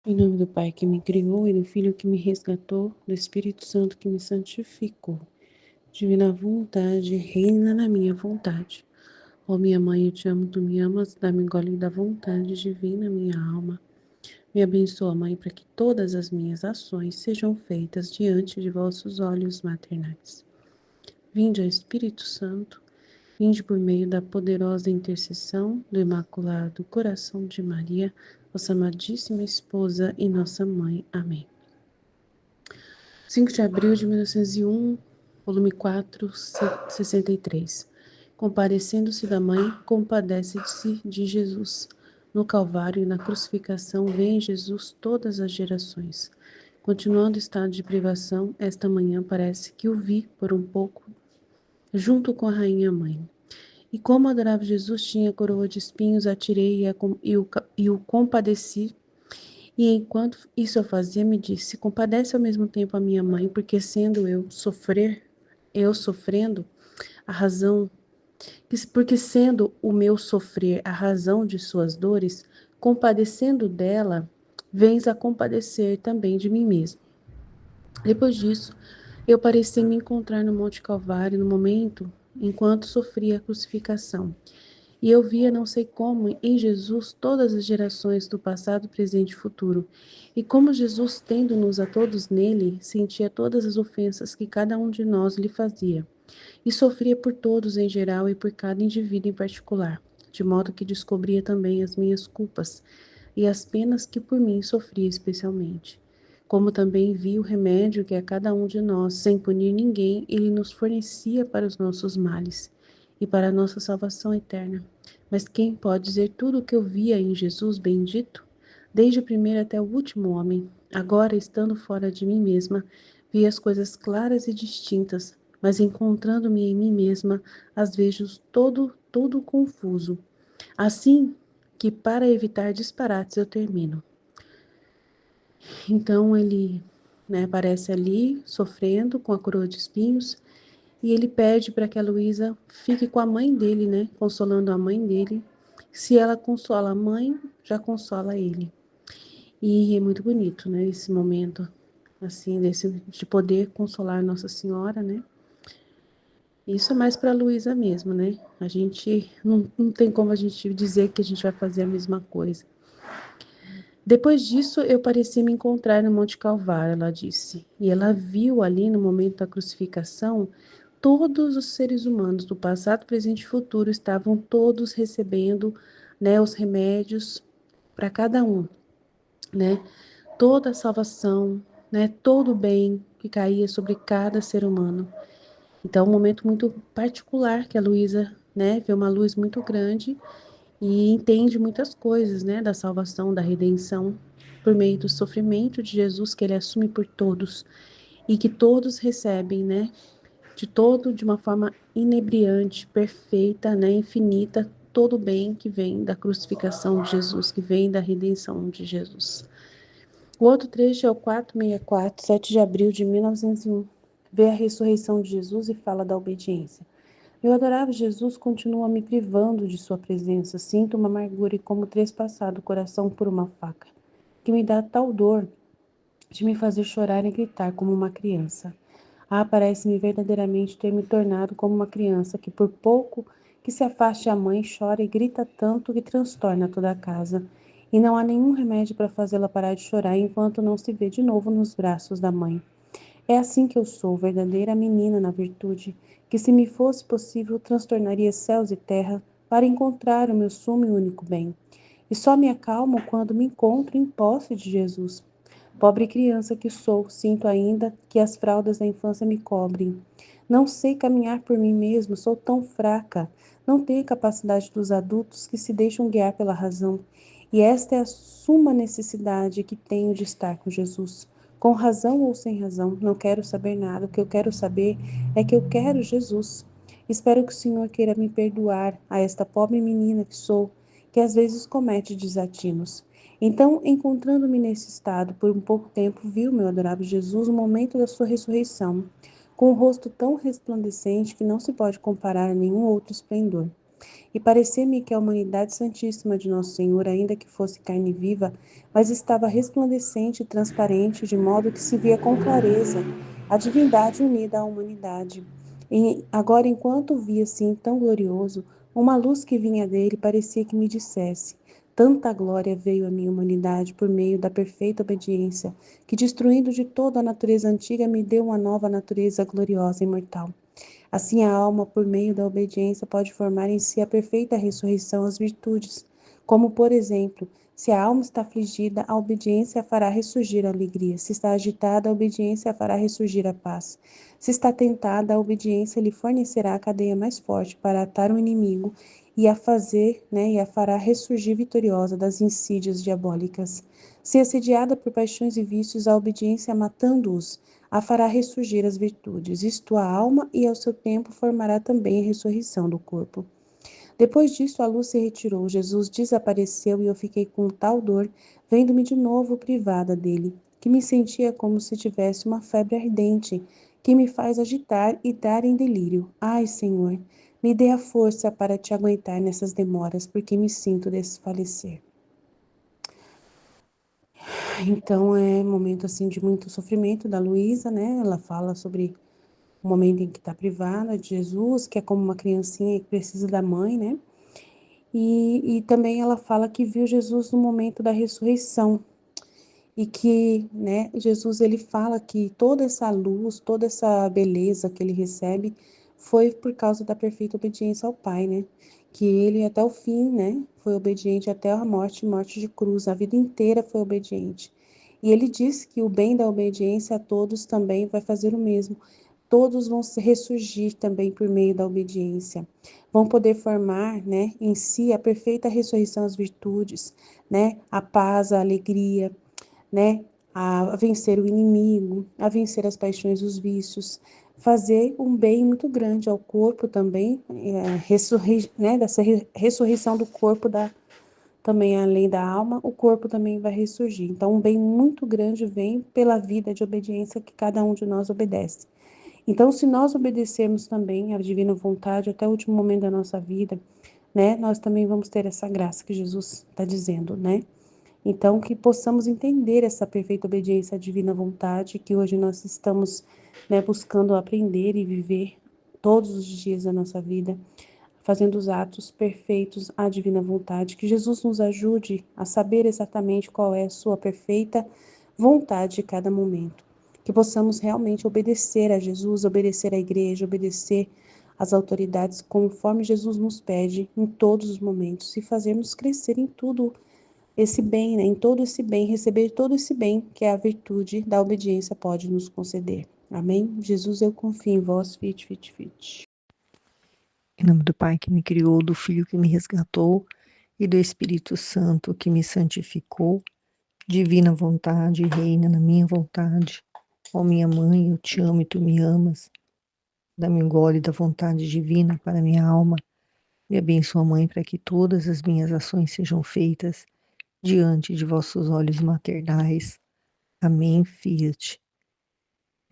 Em nome do Pai que me criou e do Filho que me resgatou, do Espírito Santo que me santificou. Divina vontade, reina na minha vontade. Ó minha mãe, eu te amo, tu me amas, dá-me gole da vontade divina, minha alma. Me abençoa, Mãe, para que todas as minhas ações sejam feitas diante de vossos olhos maternais. Vinde, ó Espírito Santo, vinde por meio da poderosa intercessão do Imaculado Coração de Maria, vossa amadíssima esposa e nossa mãe. Amém. 5 de abril de 1901, volume 4, 63. Comparecendo-se da mãe, compadece-se de Jesus. No Calvário e na crucificação, vê em Jesus todas as gerações. Continuando o estado de privação, esta manhã parece que o vi por um pouco, junto com a rainha mãe. E como adorava Jesus tinha coroa de espinhos, atirei e o compadeci. E enquanto isso eu fazia, me disse: compadece ao mesmo tempo a minha mãe, porque sendo eu sofrendo, a razão, porque sendo o meu sofrer a razão de suas dores, compadecendo dela, vens a compadecer também de mim mesmo. Depois disso, eu pareci me encontrar no Monte Calvário no momento enquanto sofria a crucificação. E eu via, não sei como, em Jesus todas as gerações do passado, presente e futuro. E como Jesus, tendo-nos a todos nele, sentia todas as ofensas que cada um de nós lhe fazia. E sofria por todos em geral e por cada indivíduo em particular, de modo que descobria também as minhas culpas e as penas que por mim sofria especialmente. Como também vi o remédio que a cada um de nós, sem punir ninguém, ele nos fornecia para os nossos males e para a nossa salvação eterna. Mas quem pode dizer tudo o que eu via em Jesus bendito? Desde o primeiro até o último homem, agora estando fora de mim mesma, vi as coisas claras e distintas, mas encontrando-me em mim mesma, as vejo todo confuso. Assim que, para evitar disparates, eu termino. Então ele, aparece ali, sofrendo com a coroa de espinhos, e ele pede para que a Luísa fique com a mãe dele, consolando a mãe dele. Se ela consola a mãe, já consola ele. E é muito bonito, esse momento, assim, de poder consolar Nossa Senhora, Isso é mais para a Luísa mesmo, A gente, não tem como a gente dizer que a gente vai fazer a mesma coisa. Depois disso, eu pareci me encontrar no Monte Calvário, ela disse. E ela viu ali, no momento da crucificação, todos os seres humanos do passado, presente e futuro estavam todos recebendo, os remédios para cada um, né? Toda a salvação, todo o bem que caía sobre cada ser humano. Então, um momento muito particular que a Luísa, vê uma luz muito grande e entende muitas coisas, da salvação, da redenção, por meio do sofrimento de Jesus que ele assume por todos e que todos recebem, de uma forma inebriante, perfeita, infinita, todo o bem que vem da crucificação de Jesus, que vem da redenção de Jesus. O outro trecho é o 464, 7 de abril de 1901. Vê a ressurreição de Jesus e fala da obediência. Meu adorável Jesus continua me privando de sua presença. Sinto uma amargura e como trespassado o coração por uma faca, que me dá tal dor de me fazer chorar e gritar como uma criança. Ah, parece-me verdadeiramente ter me tornado como uma criança que, por pouco que se afaste a mãe, chora e grita tanto que transtorna toda a casa. E não há nenhum remédio para fazê-la parar de chorar enquanto não se vê de novo nos braços da mãe. É assim que eu sou, verdadeira menina na virtude, que se me fosse possível transtornaria céus e terra para encontrar o meu sumo e único bem. E só me acalmo quando me encontro em posse de Jesus. Pobre criança que sou, sinto ainda que as fraldas da infância me cobrem. Não sei caminhar por mim mesmo, sou tão fraca. Não tenho a capacidade dos adultos que se deixam guiar pela razão. E esta é a suma necessidade que tenho de estar com Jesus. Com razão ou sem razão, não quero saber nada. O que eu quero saber é que eu quero Jesus. Espero que o Senhor queira me perdoar a esta pobre menina que sou, que às vezes comete desatinos. Então, encontrando-me nesse estado por um pouco tempo, viu meu adorável Jesus no momento da sua ressurreição, com um rosto tão resplandecente que não se pode comparar a nenhum outro esplendor. E parecia-me que a humanidade santíssima de Nosso Senhor, ainda que fosse carne viva, mas estava resplandecente e transparente, de modo que se via com clareza a divindade unida à humanidade. E agora, enquanto via assim tão glorioso, uma luz que vinha dele parecia que me dissesse: tanta glória veio à minha humanidade por meio da perfeita obediência, que destruindo de toda a natureza antiga me deu uma nova natureza gloriosa e imortal. Assim, a alma, por meio da obediência, pode formar em si a perfeita ressurreição às virtudes. Como, por exemplo, se a alma está afligida, a obediência fará ressurgir a alegria. Se está agitada, a obediência fará ressurgir a paz. Se está tentada, a obediência lhe fornecerá a cadeia mais forte para atar o inimigo e a fazer, e a fará ressurgir vitoriosa das insídias diabólicas. Se assediada por paixões e vícios, a obediência matando-os, a fará ressurgir as virtudes, isto a alma, e ao seu tempo formará também a ressurreição do corpo. Depois disso, a luz se retirou, Jesus desapareceu e eu fiquei com tal dor, vendo-me de novo privada dele, que me sentia como se tivesse uma febre ardente, que me faz agitar e dar em delírio. Ai, Senhor, me dê a força para te aguentar nessas demoras, porque me sinto desfalecer. Então, é um momento assim de muito sofrimento da Luísa, né? Ela fala sobre o momento em que está privada de Jesus, que é como uma criancinha que precisa da mãe, né? E também ela fala que viu Jesus no momento da ressurreição e que, né, Jesus ele fala que toda essa luz, toda essa beleza que ele recebe foi por causa da perfeita obediência ao Pai, né? Que ele até o fim, né, foi obediente até a morte, morte de cruz, a vida inteira foi obediente. E ele diz que o bem da obediência a todos também vai fazer o mesmo. Todos vão se ressurgir também por meio da obediência. Vão poder formar, né, em si a perfeita ressurreição às virtudes, né, a paz, a alegria, né, a vencer o inimigo, a vencer as paixões, os vícios, fazer um bem muito grande ao corpo também, né, dessa ressurreição do corpo também além da alma, o corpo também vai ressurgir. Então, um bem muito grande vem pela vida de obediência que cada um de nós obedece. Então, se nós obedecermos também à divina vontade até o último momento da nossa vida, né, nós também vamos ter essa graça que Jesus está dizendo, né? Então, que possamos entender essa perfeita obediência à divina vontade, que hoje nós estamos, né, buscando aprender e viver todos os dias da nossa vida, fazendo os atos perfeitos à divina vontade. Que Jesus nos ajude a saber exatamente qual é a sua perfeita vontade de cada momento. Que possamos realmente obedecer a Jesus, obedecer à igreja, obedecer às autoridades conforme Jesus nos pede em todos os momentos e fazermos crescer em tudo esse bem, né, em todo esse bem, receber todo esse bem que a virtude da obediência pode nos conceder. Amém? Jesus, eu confio em vós, fit, fit, fit. Em nome do Pai que me criou, do Filho que me resgatou e do Espírito Santo que me santificou, divina vontade, reina na minha vontade. Ó minha mãe, eu te amo e tu me amas. Dá-me um gole da vontade divina para minha alma. Me abençoa, Mãe, para que todas as minhas ações sejam feitas diante de vossos olhos maternais. Amém, Fiat.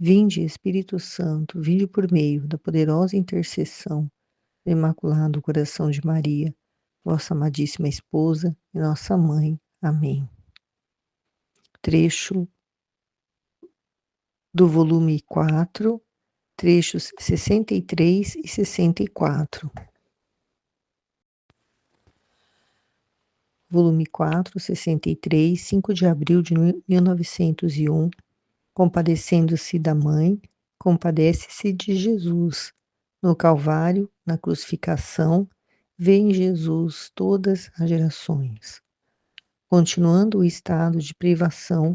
Vinde, Espírito Santo, vinde por meio da poderosa intercessão do Imaculado Coração de Maria, vossa amadíssima esposa e nossa mãe. Amém. Trecho do volume 4, trechos 63 e 64. Volume 4, 63, 5 de abril de 1901. Compadecendo-se da mãe, compadece-se de Jesus. No Calvário, na crucificação, vê em Jesus todas as gerações. Continuando o estado de privação,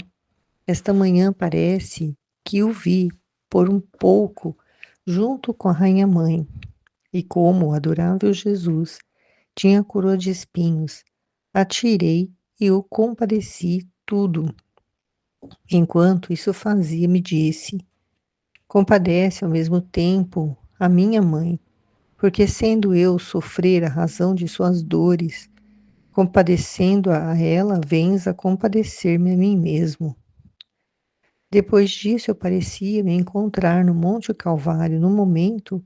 esta manhã parece que o vi por um pouco junto com a Rainha-Mãe, e como o adorável Jesus tinha coroa de espinhos, atirei e o compadeci tudo. Enquanto isso fazia, me disse: compadece ao mesmo tempo a minha mãe, porque sendo eu sofrer a razão de suas dores, compadecendo a ela, vens a compadecer-me a mim mesmo. Depois disso, eu parecia me encontrar no Monte Calvário no momento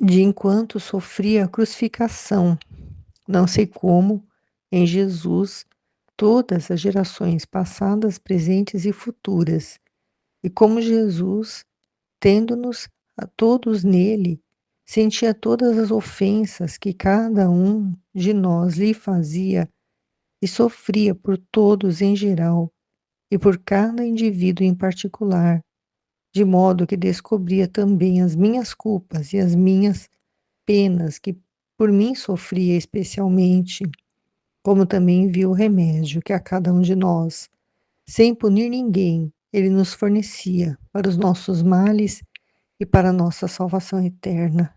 de enquanto sofria a crucificação. Não sei como, em Jesus, todas as gerações passadas, presentes e futuras, e como Jesus, tendo-nos a todos nele, sentia todas as ofensas que cada um de nós lhe fazia e sofria por todos em geral e por cada indivíduo em particular, de modo que descobria também as minhas culpas e as minhas penas que por mim sofria especialmente, como também viu o remédio que a cada um de nós, sem punir ninguém, ele nos fornecia para os nossos males e para a nossa salvação eterna.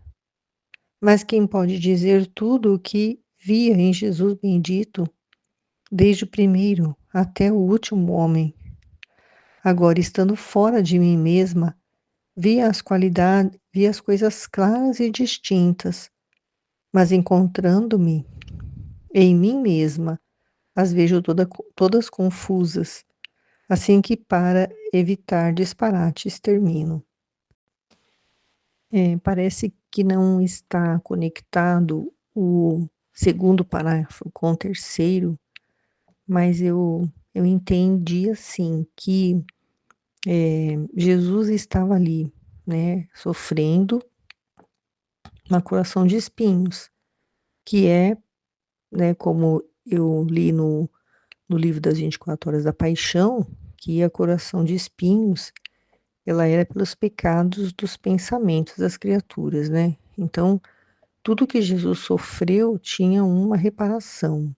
Mas quem pode dizer tudo o que via em Jesus bendito, desde o primeiro até o último homem? Agora, estando fora de mim mesma, via as qualidades, via as coisas claras e distintas, mas encontrando-me em mim mesma, as vejo todas confusas, assim que para evitar disparates termino. Parece que não está conectado o segundo parágrafo com o terceiro, mas eu entendi assim que Jesus estava ali, né, sofrendo uma coroação de espinhos, que é, né, como eu li no livro das 24 horas da paixão, que a coroação de espinhos, ela era pelos pecados dos pensamentos das criaturas, né? Então, tudo que Jesus sofreu tinha uma reparação,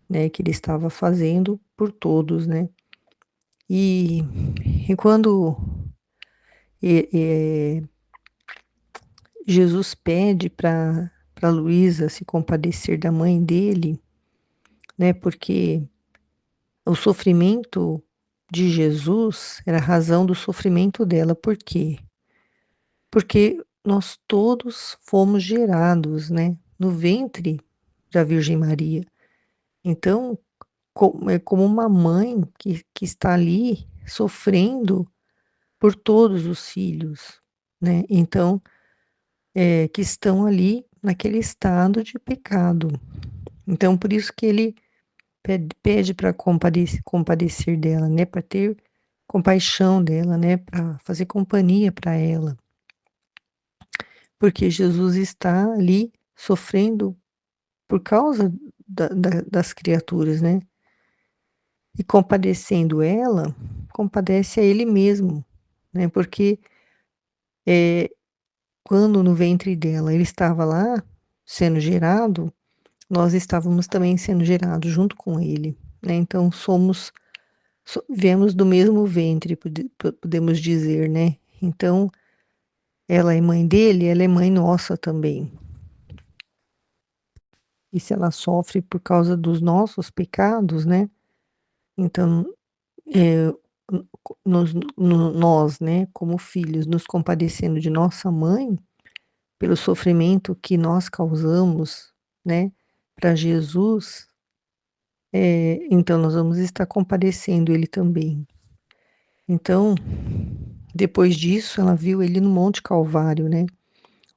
né, que ele estava fazendo por todos, né? E, e quando e- e, Jesus pede para Luísa se compadecer da mãe dele, né? Porque o sofrimento de Jesus era a razão do sofrimento dela. Por quê? Porque nós todos fomos gerados, né, no ventre da Virgem Maria. Então, é como uma mãe que está ali sofrendo por todos os filhos, né? Então, que estão ali naquele estado de pecado. Então, por isso que ele pede para compadecer dela, né? Para ter compaixão dela, né? Para fazer companhia para ela. Porque Jesus está ali sofrendo por causa das criaturas, né? E compadecendo ela, compadece a ele mesmo, né? Porque quando no ventre dela ele estava lá sendo gerado, nós estávamos também sendo gerados junto com ele, né? Então viemos do mesmo ventre, podemos dizer, né? Então ela é mãe dele, ela é mãe nossa também. E se ela sofre por causa dos nossos pecados, né? Então, é, nós, né, como filhos, nos compadecendo de nossa mãe, pelo sofrimento que nós causamos, né, para Jesus, então nós vamos estar compadecendo ele também. Então, depois disso, ela viu ele no Monte Calvário, né,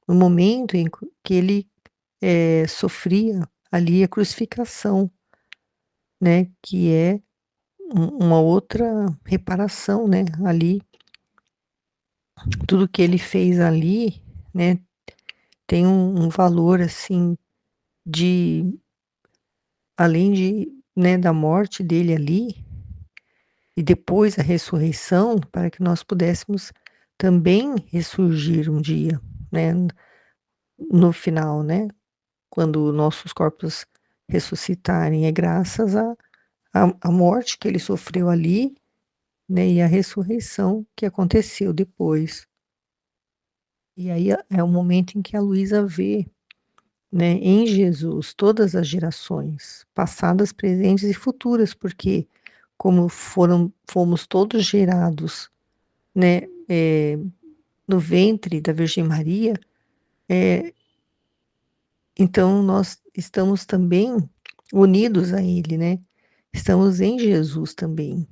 no momento em que ele sofria ali a crucificação, né, que é uma outra reparação, né, ali, tudo que ele fez ali, né, tem um valor, assim, de, além de, né, da morte dele ali, e depois a ressurreição, para que nós pudéssemos também ressurgir um dia, né, no final, né, quando nossos corpos ressuscitarem, é graças à morte que ele sofreu ali, né, e a ressurreição que aconteceu depois. E aí é o momento em que a Luísa vê, né, em Jesus todas as gerações, passadas, presentes e futuras, porque como fomos todos gerados, né, no ventre da Virgem Maria, então nós estamos também unidos a Ele, né? Estamos em Jesus também.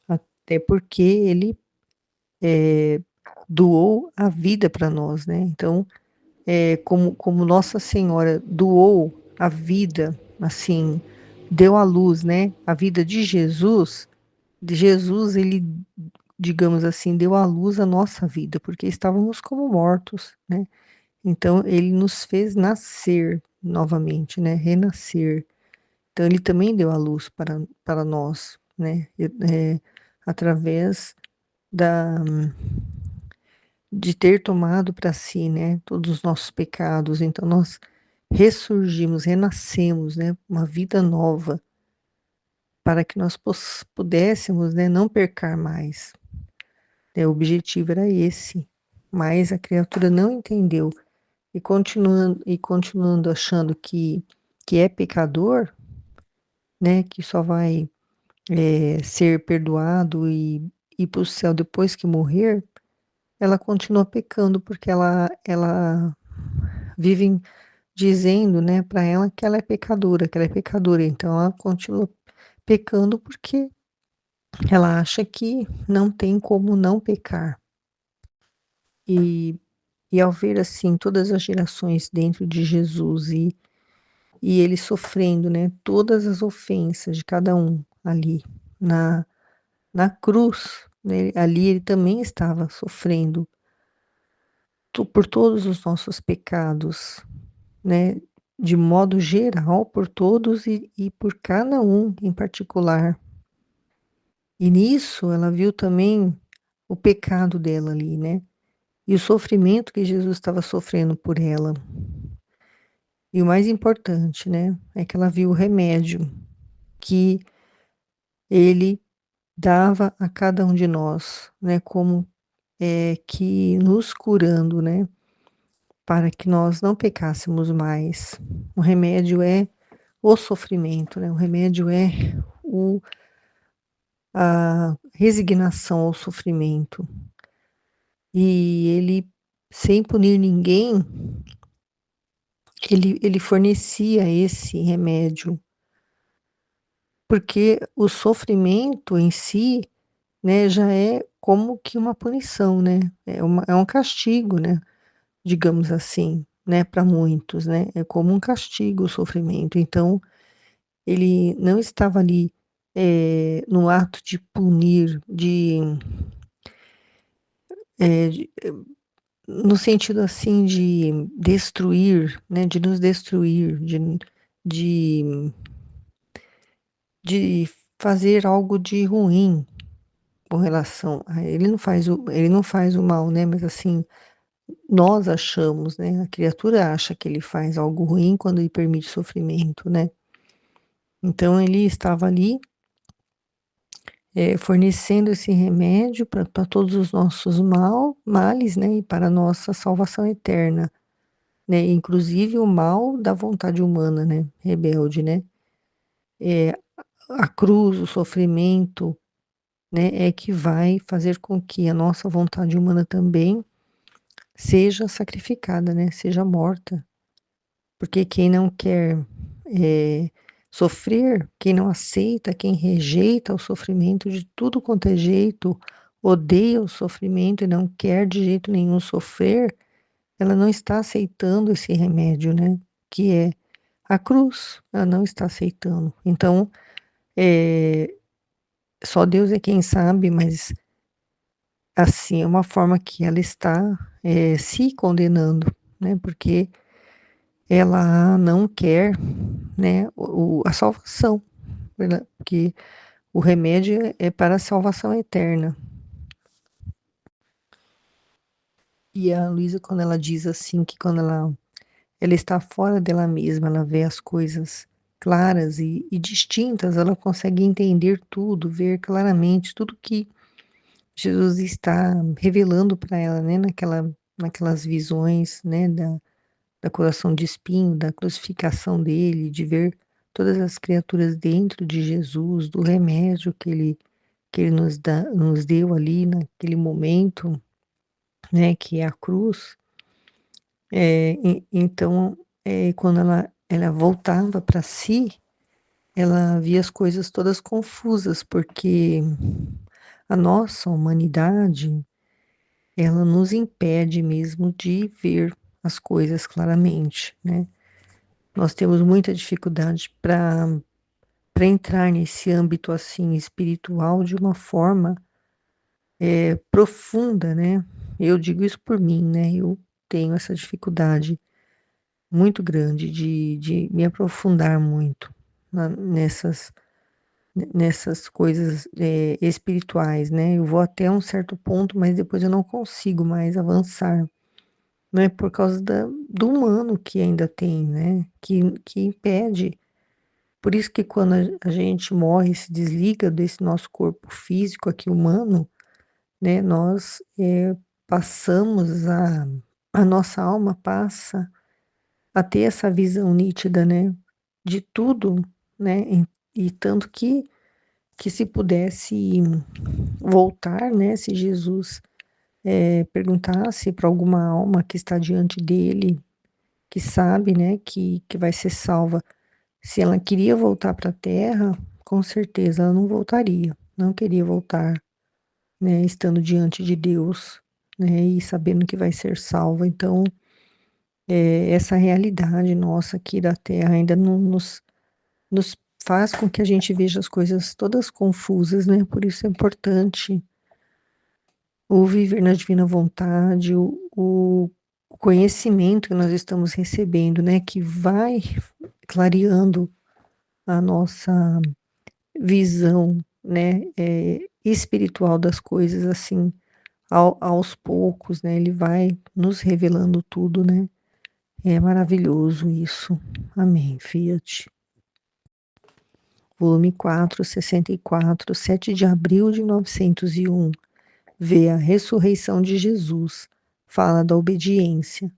Até porque Ele doou a vida para nós, né? Então, como Nossa Senhora doou a vida, assim, deu à luz, né? A vida de Jesus, ele, digamos assim, deu à luz a nossa vida, porque estávamos como mortos, né? Então, ele nos fez nascer novamente, né? Renascer. Então, ele também deu à luz para nós, né? Através da, de ter tomado para si, né? Todos os nossos pecados. Então, nós ressurgimos, renascemos, né? Uma vida nova, para que nós pudéssemos, né? Não pecar mais. O objetivo era esse, mas a criatura não entendeu e continuando achando que é pecador, né, que só vai ser perdoado e ir para o céu depois que morrer, ela continua pecando porque ela vive dizendo, né, para ela que ela é pecadora, então ela continua pecando porque ela acha que não tem como não pecar. E ao ver assim todas as gerações dentro de Jesus e ele sofrendo, né, todas as ofensas de cada um ali na, na cruz, né, ali ele também estava sofrendo por todos os nossos pecados, né, de modo geral por todos e por cada um em particular. E nisso ela viu também o pecado dela ali, né, e o sofrimento que Jesus estava sofrendo por ela. E o mais importante, né, é que ela viu o remédio que ele dava a cada um de nós, né, como que nos curando, né, para que nós não pecássemos mais. O remédio é o sofrimento, né, o remédio é o, a resignação ao sofrimento. E ele, sem punir ninguém, ele fornecia esse remédio, porque o sofrimento em si, né, já é como que uma punição, né, é um castigo, né, digamos assim, né, para muitos, né, é como um castigo o sofrimento. Então, ele não estava ali no ato de punir, de no sentido assim de destruir, né, de nos destruir, de, de fazer algo de ruim com relação a ele não faz o mal, né, mas assim, nós achamos, né, a criatura acha que ele faz algo ruim quando ele permite sofrimento, né. Então ele estava ali, fornecendo esse remédio para todos os nossos males, né, e para a nossa salvação eterna, né, inclusive o mal da vontade humana, né, rebelde, né. Eh, a cruz, o sofrimento, né, é que vai fazer com que a nossa vontade humana também seja sacrificada, né, seja morta. Porque quem não quer, sofrer, quem não aceita, quem rejeita o sofrimento de tudo quanto é jeito, odeia o sofrimento e não quer de jeito nenhum sofrer, ela não está aceitando esse remédio, né, que é a cruz, ela não está aceitando. Então, eh, só Deus é quem sabe, mas, assim, é uma forma que ela está, se condenando, né, porque ela não quer, né, a salvação, porque o remédio é para a salvação eterna. E a Luísa, quando ela diz assim, que quando ela está fora dela mesma, ela vê as coisas claras e distintas, ela consegue entender tudo, ver claramente tudo que Jesus está revelando para ela, né, naquelas visões, né, da coração de espinho, da crucificação dele, de ver todas as criaturas dentro de Jesus, do remédio que ele nos deu ali naquele momento, né, que é a cruz. Então, quando ela voltava para si, ela via as coisas todas confusas, porque a nossa humanidade, ela nos impede mesmo de ver as coisas claramente, né? Nós temos muita dificuldade para entrar nesse âmbito assim espiritual de uma forma profunda, né? Eu digo isso por mim, né? Eu tenho essa dificuldade muito grande de me aprofundar muito nessas coisas espirituais, né? Eu vou até um certo ponto, mas depois eu não consigo mais avançar, né? Por causa do humano que ainda tem, né? Que impede. Por isso que quando a gente morre, se desliga desse nosso corpo físico aqui humano, né? Nós passamos a nossa alma passa a ter essa visão nítida, né? De tudo, né? E tanto que se pudesse voltar, né? Se Jesus perguntasse para alguma alma que está diante dele, que sabe, né? Que vai ser salva, se ela queria voltar para a Terra, com certeza ela não voltaria, não queria voltar, né? Estando diante de Deus, né? E sabendo que vai ser salva. Então, essa realidade nossa aqui da Terra ainda não nos faz com que a gente veja as coisas todas confusas, né? Por isso é importante o viver na divina vontade, o conhecimento que nós estamos recebendo, né? Que vai clareando a nossa visão, né? Espiritual das coisas, assim, aos poucos, né? Ele vai nos revelando tudo, né? É maravilhoso isso. Amém, Fiat. Volume 4, 64, 7 de abril de 901. Vê a ressurreição de Jesus. Fala da obediência.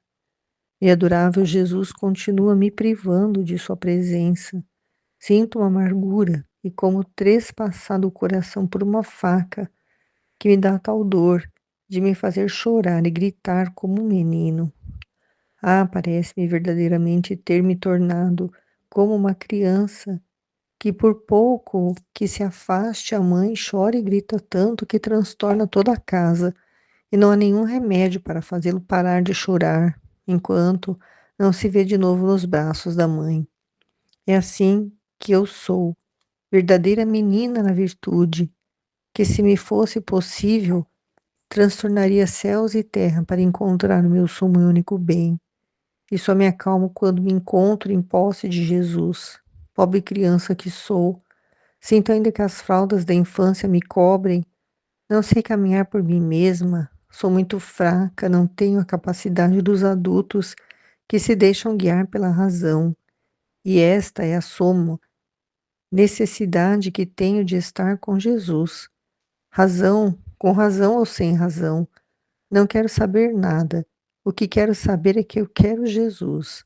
E adorável Jesus continua me privando de sua presença. Sinto uma amargura e como trespassado o coração por uma faca que me dá tal dor de me fazer chorar e gritar como um menino. Ah, parece-me verdadeiramente ter me tornado como uma criança que por pouco que se afaste a mãe chora e grita tanto que transtorna toda a casa, e não há nenhum remédio para fazê-lo parar de chorar, enquanto não se vê de novo nos braços da mãe. É assim que eu sou, verdadeira menina na virtude, que se me fosse possível, transtornaria céus e terra para encontrar o meu sumo e único bem. E só me acalmo quando me encontro em posse de Jesus. Pobre criança que sou, sinto ainda que as fraldas da infância me cobrem. Não sei caminhar por mim mesma. Sou muito fraca, não tenho a capacidade dos adultos que se deixam guiar pela razão. E esta é a soma necessidade que tenho de estar com Jesus. Razão, com razão ou sem razão, não quero saber nada. O que quero saber é que eu quero Jesus.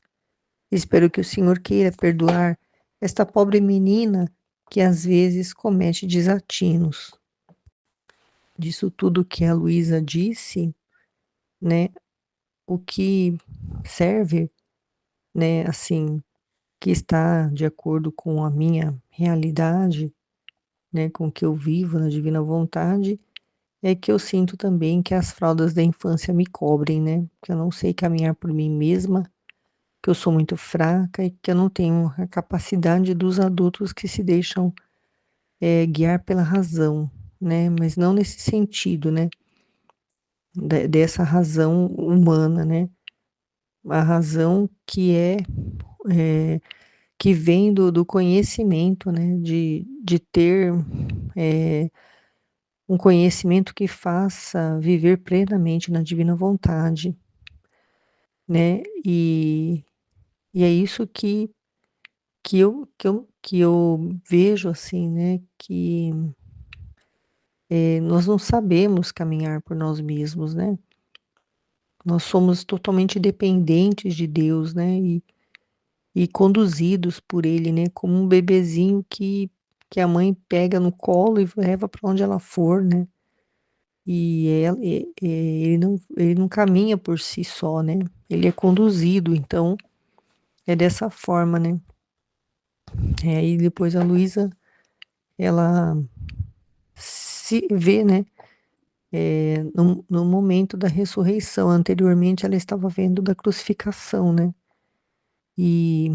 Espero que o Senhor queira perdoar esta pobre menina que às vezes comete desatinos. Disso tudo que a Luísa disse, né, o que serve, né, assim, que está de acordo com a minha realidade, né, com o que eu vivo na divina vontade, é que eu sinto também que as fraldas da infância me cobrem, né, que eu não sei caminhar por mim mesma, que eu sou muito fraca e que eu não tenho a capacidade dos adultos que se deixam guiar pela razão, né, mas não nesse sentido, né, dessa razão humana, né, a razão é, que vem do conhecimento, né, de ter um conhecimento que faça viver plenamente na divina vontade, né, e é isso que eu vejo assim, né, que nós não sabemos caminhar por nós mesmos, né, nós somos totalmente dependentes de Deus, né, e conduzidos por ele, né, como um bebezinho que a mãe pega no colo e leva para onde ela for, né? Ele não caminha por si só, né? Ele é conduzido, então é dessa forma, né? E depois a Luísa, ela se vê, né? no momento da ressurreição. Anteriormente ela estava vendo da crucificação, né? E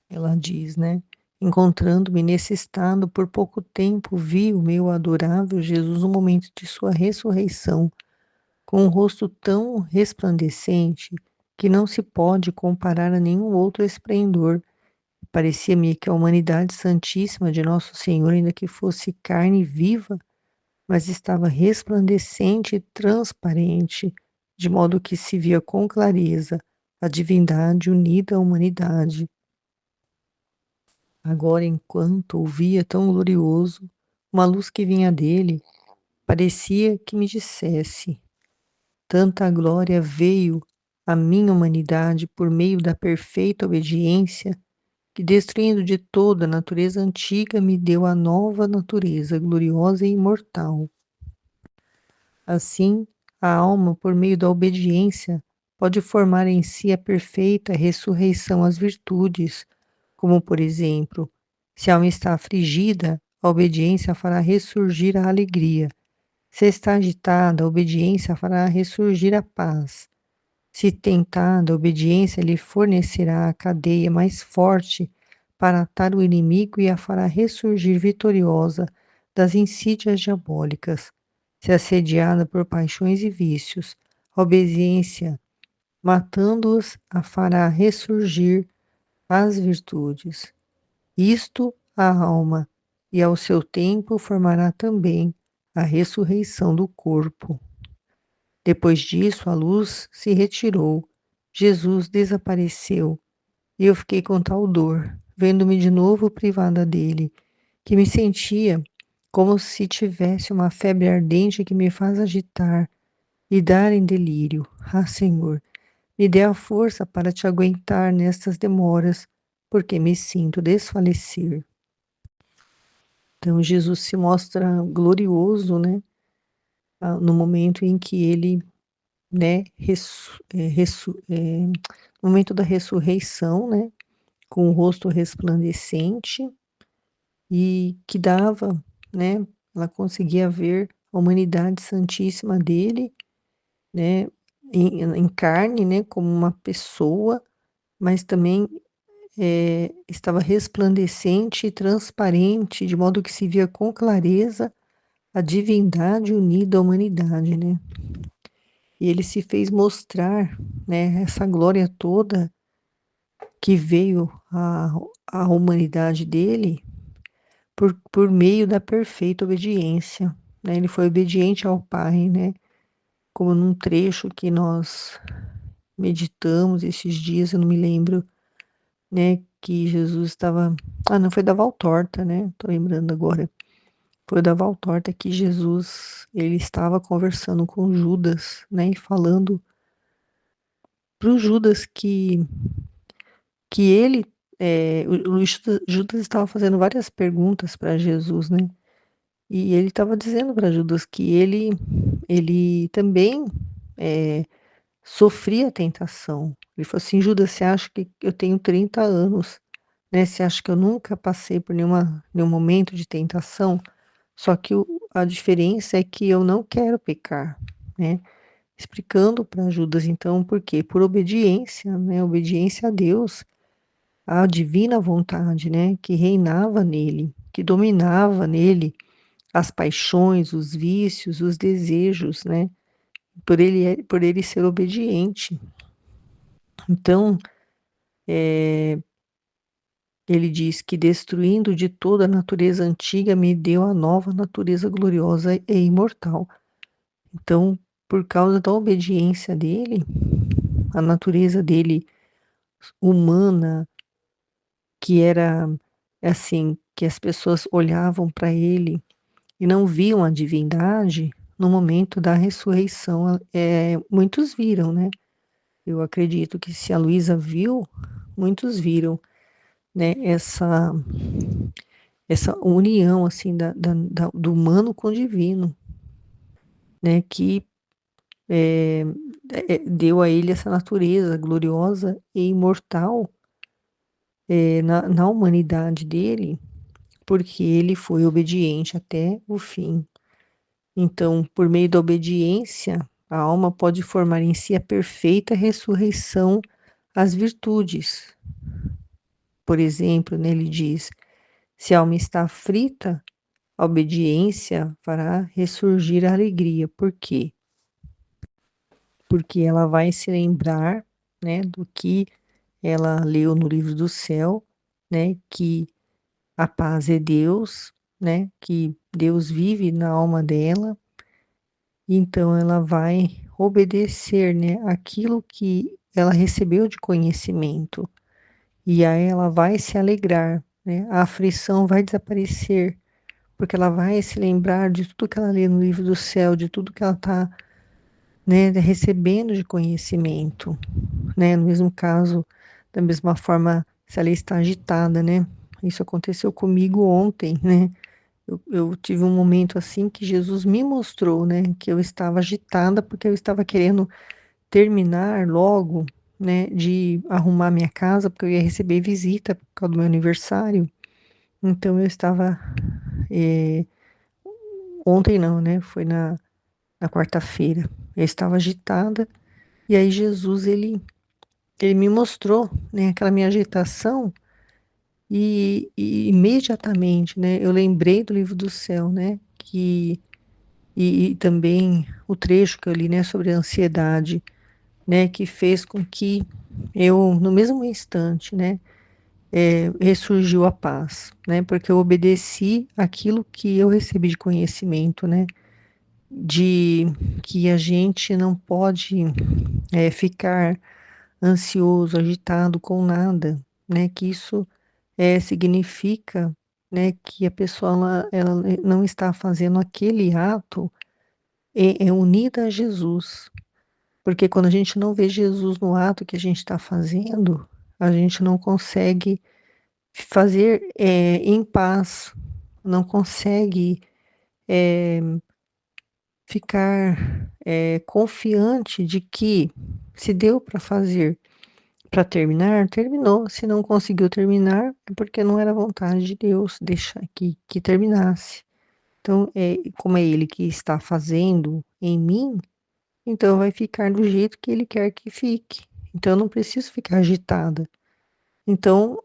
ela diz, né? Encontrando-me nesse estado por pouco tempo, vi o meu adorável Jesus no momento de sua ressurreição, com um rosto tão resplandecente que não se pode comparar a nenhum outro esplendor. Parecia-me que a humanidade santíssima de Nosso Senhor, ainda que fosse carne viva, mas estava resplandecente e transparente, de modo que se via com clareza a divindade unida à humanidade. Agora, enquanto o via tão glorioso, uma luz que vinha dele, parecia que me dissesse: tanta glória veio à minha humanidade por meio da perfeita obediência, que, destruindo de toda a natureza antiga, me deu a nova natureza gloriosa e imortal. Assim, a alma, por meio da obediência, pode formar em si a perfeita ressurreição às virtudes, como, por exemplo, se a alma está afligida, a obediência fará ressurgir a alegria. Se está agitada, a obediência fará ressurgir a paz. Se tentada, a obediência lhe fornecerá a cadeia mais forte para atar o inimigo e a fará ressurgir vitoriosa das insídias diabólicas. Se assediada por paixões e vícios, a obediência, matando-os, a fará ressurgir as virtudes. Isto a alma, e ao seu tempo formará também a ressurreição do corpo. Depois disso, a luz se retirou, Jesus desapareceu, e eu fiquei com tal dor, vendo-me de novo privada dele, que me sentia como se tivesse uma febre ardente que me faz agitar e dar em delírio. Ah, Senhor, me dê a força para te aguentar nestas demoras, porque me sinto desfalecer. Então, Jesus se mostra glorioso, né? No momento em que ele, né, no momento da ressurreição, né, com o rosto resplandecente e que dava, né, ela conseguia ver a humanidade santíssima dele, né, em carne, né, como uma pessoa, mas também estava resplandecente e transparente, de modo que se via com clareza a divindade unida à humanidade, né? E ele se fez mostrar, né, essa glória toda que veio à humanidade dele por meio da perfeita obediência, né? Ele foi obediente ao Pai, né? Como num trecho que nós meditamos esses dias, eu não me lembro, né? Que Jesus estava. Ah, não, foi da Valtorta, né? Tô lembrando agora. Foi da Valtorta que Jesus, ele estava conversando com Judas, né? E falando para o Judas que ele, o Judas estava fazendo várias perguntas para Jesus, né? E ele estava dizendo para Judas que ele também sofria tentação. Ele falou assim: Judas, você acha que eu tenho 30 anos, né? Você acha que eu nunca passei por nenhum momento de tentação? Só que a diferença é que eu não quero pecar, né? Explicando para Judas, então, por quê? Por obediência, né? Obediência a Deus, a divina vontade, né? Que reinava nele, que dominava nele as paixões, os vícios, os desejos, né? Por ele ser obediente. Então, ele diz que destruindo de toda a natureza antiga me deu a nova natureza gloriosa e imortal. Então, por causa da obediência dele, a natureza dele humana, que era assim, que as pessoas olhavam para ele e não viam a divindade, no momento da ressurreição, muitos viram, né? Eu acredito que se a Luísa viu, muitos viram, né? Essa união, assim, do humano com o divino, né? Que deu a ele essa natureza gloriosa e imortal na humanidade dele, porque ele foi obediente até o fim. Então, por meio da obediência, a alma pode formar em si a perfeita ressurreição às virtudes. Por exemplo, né, ele diz: se a alma está aflita, a obediência fará ressurgir a alegria. Por quê? Porque ela vai se lembrar, né, do que ela leu no livro do céu, né, que a paz é Deus, né, que Deus vive na alma dela. Então ela vai obedecer, né, aquilo que ela recebeu de conhecimento. E aí ela vai se alegrar, né? A aflição vai desaparecer, porque ela vai se lembrar de tudo que ela lê no livro do céu, de tudo que ela está, né, recebendo de conhecimento, né? No mesmo caso, da mesma forma, se ela está agitada, né? Isso aconteceu comigo ontem, né? Eu tive um momento assim que Jesus me mostrou, né, que eu estava agitada porque eu estava querendo terminar logo, né, de arrumar minha casa, porque eu ia receber visita por causa do meu aniversário. Então eu estava, eh, ontem não, né, foi na quarta-feira. Eu estava agitada e aí Jesus, ele me mostrou, né, aquela minha agitação e imediatamente, né, eu lembrei do livro do céu, né, e também o trecho que eu li, né, sobre a ansiedade, né, que fez com que eu, no mesmo instante, né, ressurgiu a paz, né, porque eu obedeci aquilo que eu recebi de conhecimento, né, de que a gente não pode ficar ansioso, agitado com nada, né, que isso significa, né, que a pessoa ela não está fazendo aquele ato unida a Jesus. Porque quando a gente não vê Jesus no ato que a gente está fazendo, a gente não consegue fazer em paz, não consegue ficar confiante de que se deu para fazer, para terminar, terminou. Se não conseguiu terminar, é porque não era vontade de Deus deixar que terminasse. Então, como é Ele que está fazendo em mim, então vai ficar do jeito que Ele quer que fique. Então, eu não preciso ficar agitada. Então,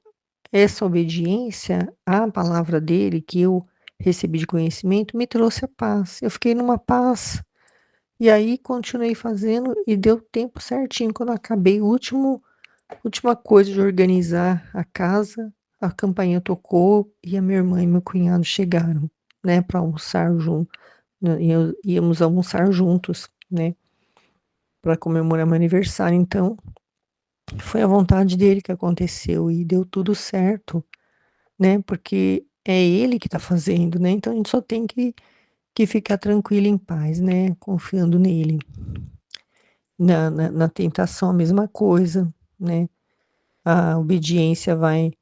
essa obediência à palavra dele, que eu recebi de conhecimento, me trouxe a paz. Eu fiquei numa paz. E aí continuei fazendo e deu tempo certinho. Quando eu acabei, última coisa de organizar a casa, a campainha tocou e a minha irmã e meu cunhado chegaram, né, para almoçar junto. Íamos almoçar juntos, né, para comemorar meu aniversário. Então, foi a vontade dele que aconteceu e deu tudo certo, né? Porque é ele que está fazendo, né? Então a gente só tem que ficar tranquilo em paz, né? Confiando nele. Na tentação, a mesma coisa, né? A obediência vai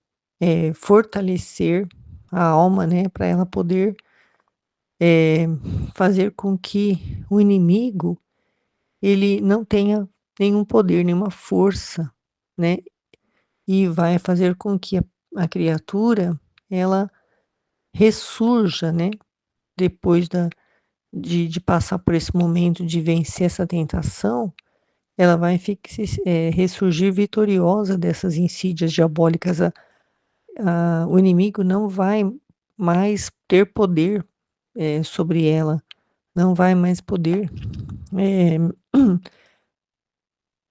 fortalecer a alma, né? Para ela poder fazer com que o inimigo ele não tenha nenhum poder, nenhuma força, né? E vai fazer com que a criatura ela ressurja, né? Depois de passar por esse momento de vencer essa tentação, ela vai ressurgir vitoriosa dessas insídias diabólicas. O inimigo não vai mais ter poder sobre ela, não vai mais poder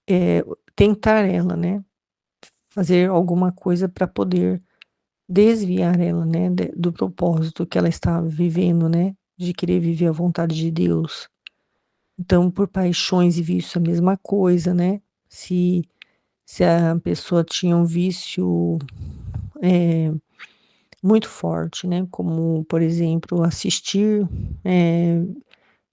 é, tentar ela, né? Fazer alguma coisa para poder desviar ela, né? Do propósito que ela está vivendo, né? De querer viver a vontade de Deus. Então, por paixões e vícios, a mesma coisa, né? Se, se a pessoa tinha um vício muito forte, né? Como, por exemplo, assistir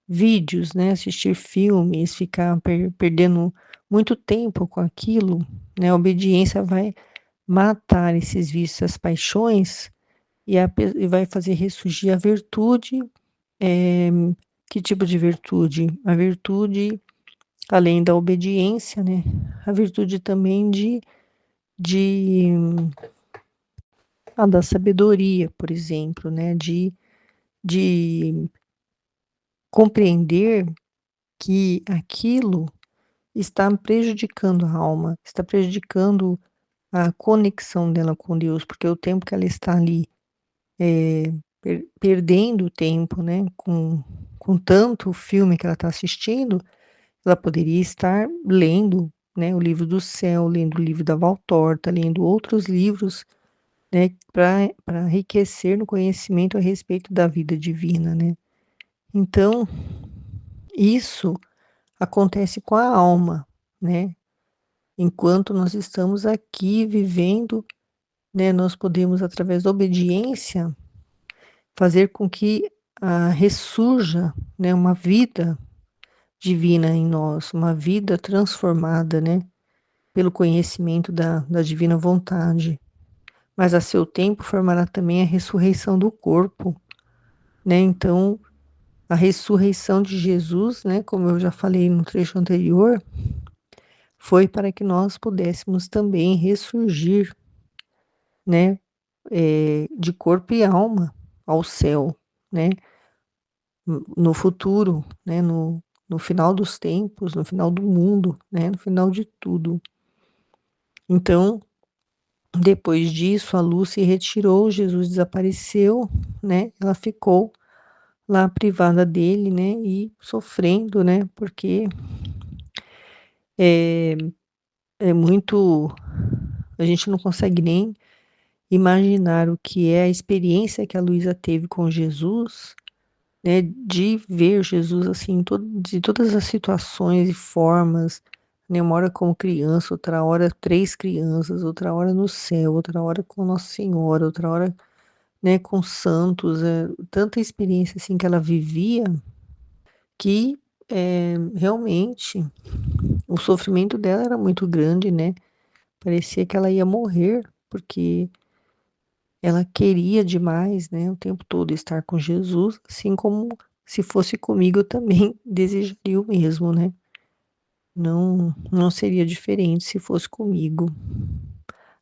vídeos, né? Assistir filmes, ficar perdendo muito tempo com aquilo, né? A obediência vai matar esses vícios, essas paixões, e vai fazer ressurgir a virtude. eh, que tipo de virtude? A virtude além da obediência, né, a virtude também de a da sabedoria, por exemplo, né? De compreender que aquilo está prejudicando a alma, está prejudicando a conexão dela com Deus, porque o tempo que ela está ali perdendo o tempo, né, com tanto filme que ela está assistindo, ela poderia estar lendo, né, o livro do céu, lendo o livro da Valtorta, lendo outros livros, né, para enriquecer no conhecimento a respeito da vida divina, né. Então, isso acontece com a alma, né. Enquanto nós estamos aqui vivendo, né, nós podemos, através da obediência, fazer com que ressurja, né, uma vida divina em nós, uma vida transformada, né, pelo conhecimento da divina vontade. Mas a seu tempo formará também a ressurreição do corpo, né? Então, a ressurreição de Jesus, né, como eu já falei no trecho anterior, foi para que nós pudéssemos também ressurgir, né, de corpo e alma ao céu, né? No futuro, né, no final dos tempos, no final do mundo, né, no final de tudo. Então, depois disso, a luz se retirou, Jesus desapareceu, né, ela ficou lá privada dele, né, e sofrendo, né, porque é, é muito, a gente não consegue nem imaginar o que é a experiência que a Luísa teve com Jesus, né, de ver Jesus assim, de todas as situações e formas, né, uma hora como criança, outra hora 3 crianças, outra hora no céu, outra hora com Nossa Senhora, outra hora, né, com santos, tanta experiência assim que ela vivia, que realmente o sofrimento dela era muito grande, né, parecia que ela ia morrer, porque ela queria demais, né, o tempo todo estar com Jesus, assim como se fosse comigo eu também desejaria o mesmo, né. Não seria diferente se fosse comigo.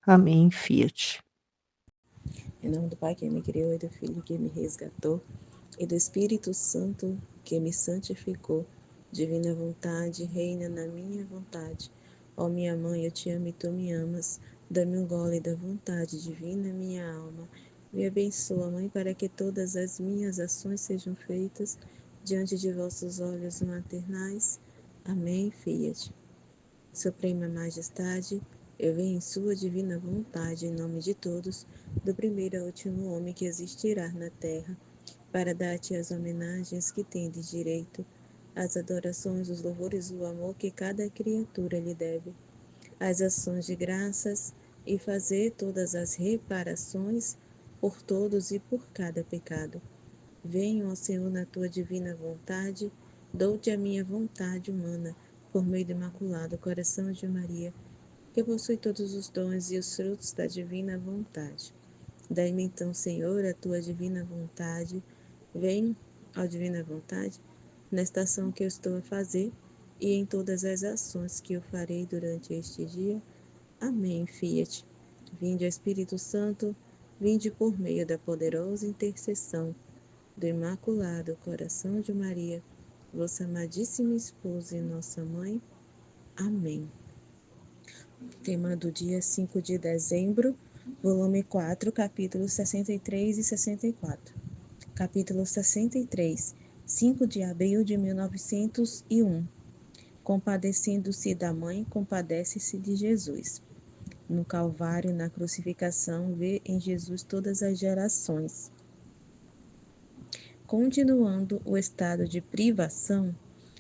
Amém, Fiat. Em nome do Pai que me criou, e do Filho que me resgatou, e do Espírito Santo que me santificou. Divina vontade, reina na minha vontade. Ó minha mãe, eu te amo e tu me amas. Dá-me um gole da vontade divina, minha alma. Me abençoa, Mãe, para que todas as minhas ações sejam feitas diante de vossos olhos maternais. Amém, Fiat. Suprema Majestade, eu venho em sua divina vontade, em nome de todos, do primeiro ao último homem que existirá na terra, para dar-te as homenagens que tendes direito, as adorações, os louvores e o amor que cada criatura lhe deve, as ações de graças e fazer todas as reparações por todos e por cada pecado. Venho, ó Senhor, na tua divina vontade, dou-te a minha vontade humana, por meio do Imaculado Coração de Maria, que possui todos os dons e os frutos da divina vontade. Dai-me então, Senhor, a tua divina vontade. Venho, ó divina vontade, nesta ação que eu estou a fazer e em todas as ações que eu farei durante este dia. Amém, Fiat. Vinde, Espírito Santo, vinde por meio da poderosa intercessão do Imaculado Coração de Maria, vossa amadíssima esposa e nossa mãe. Amém. Tema do dia 5 de dezembro, volume 4, capítulos 63 e 64. Capítulo 63, 5 de abril de 1901. Compadecendo-se da mãe, compadece-se de Jesus. No Calvário, na crucificação, vê em Jesus todas as gerações. Continuando o estado de privação,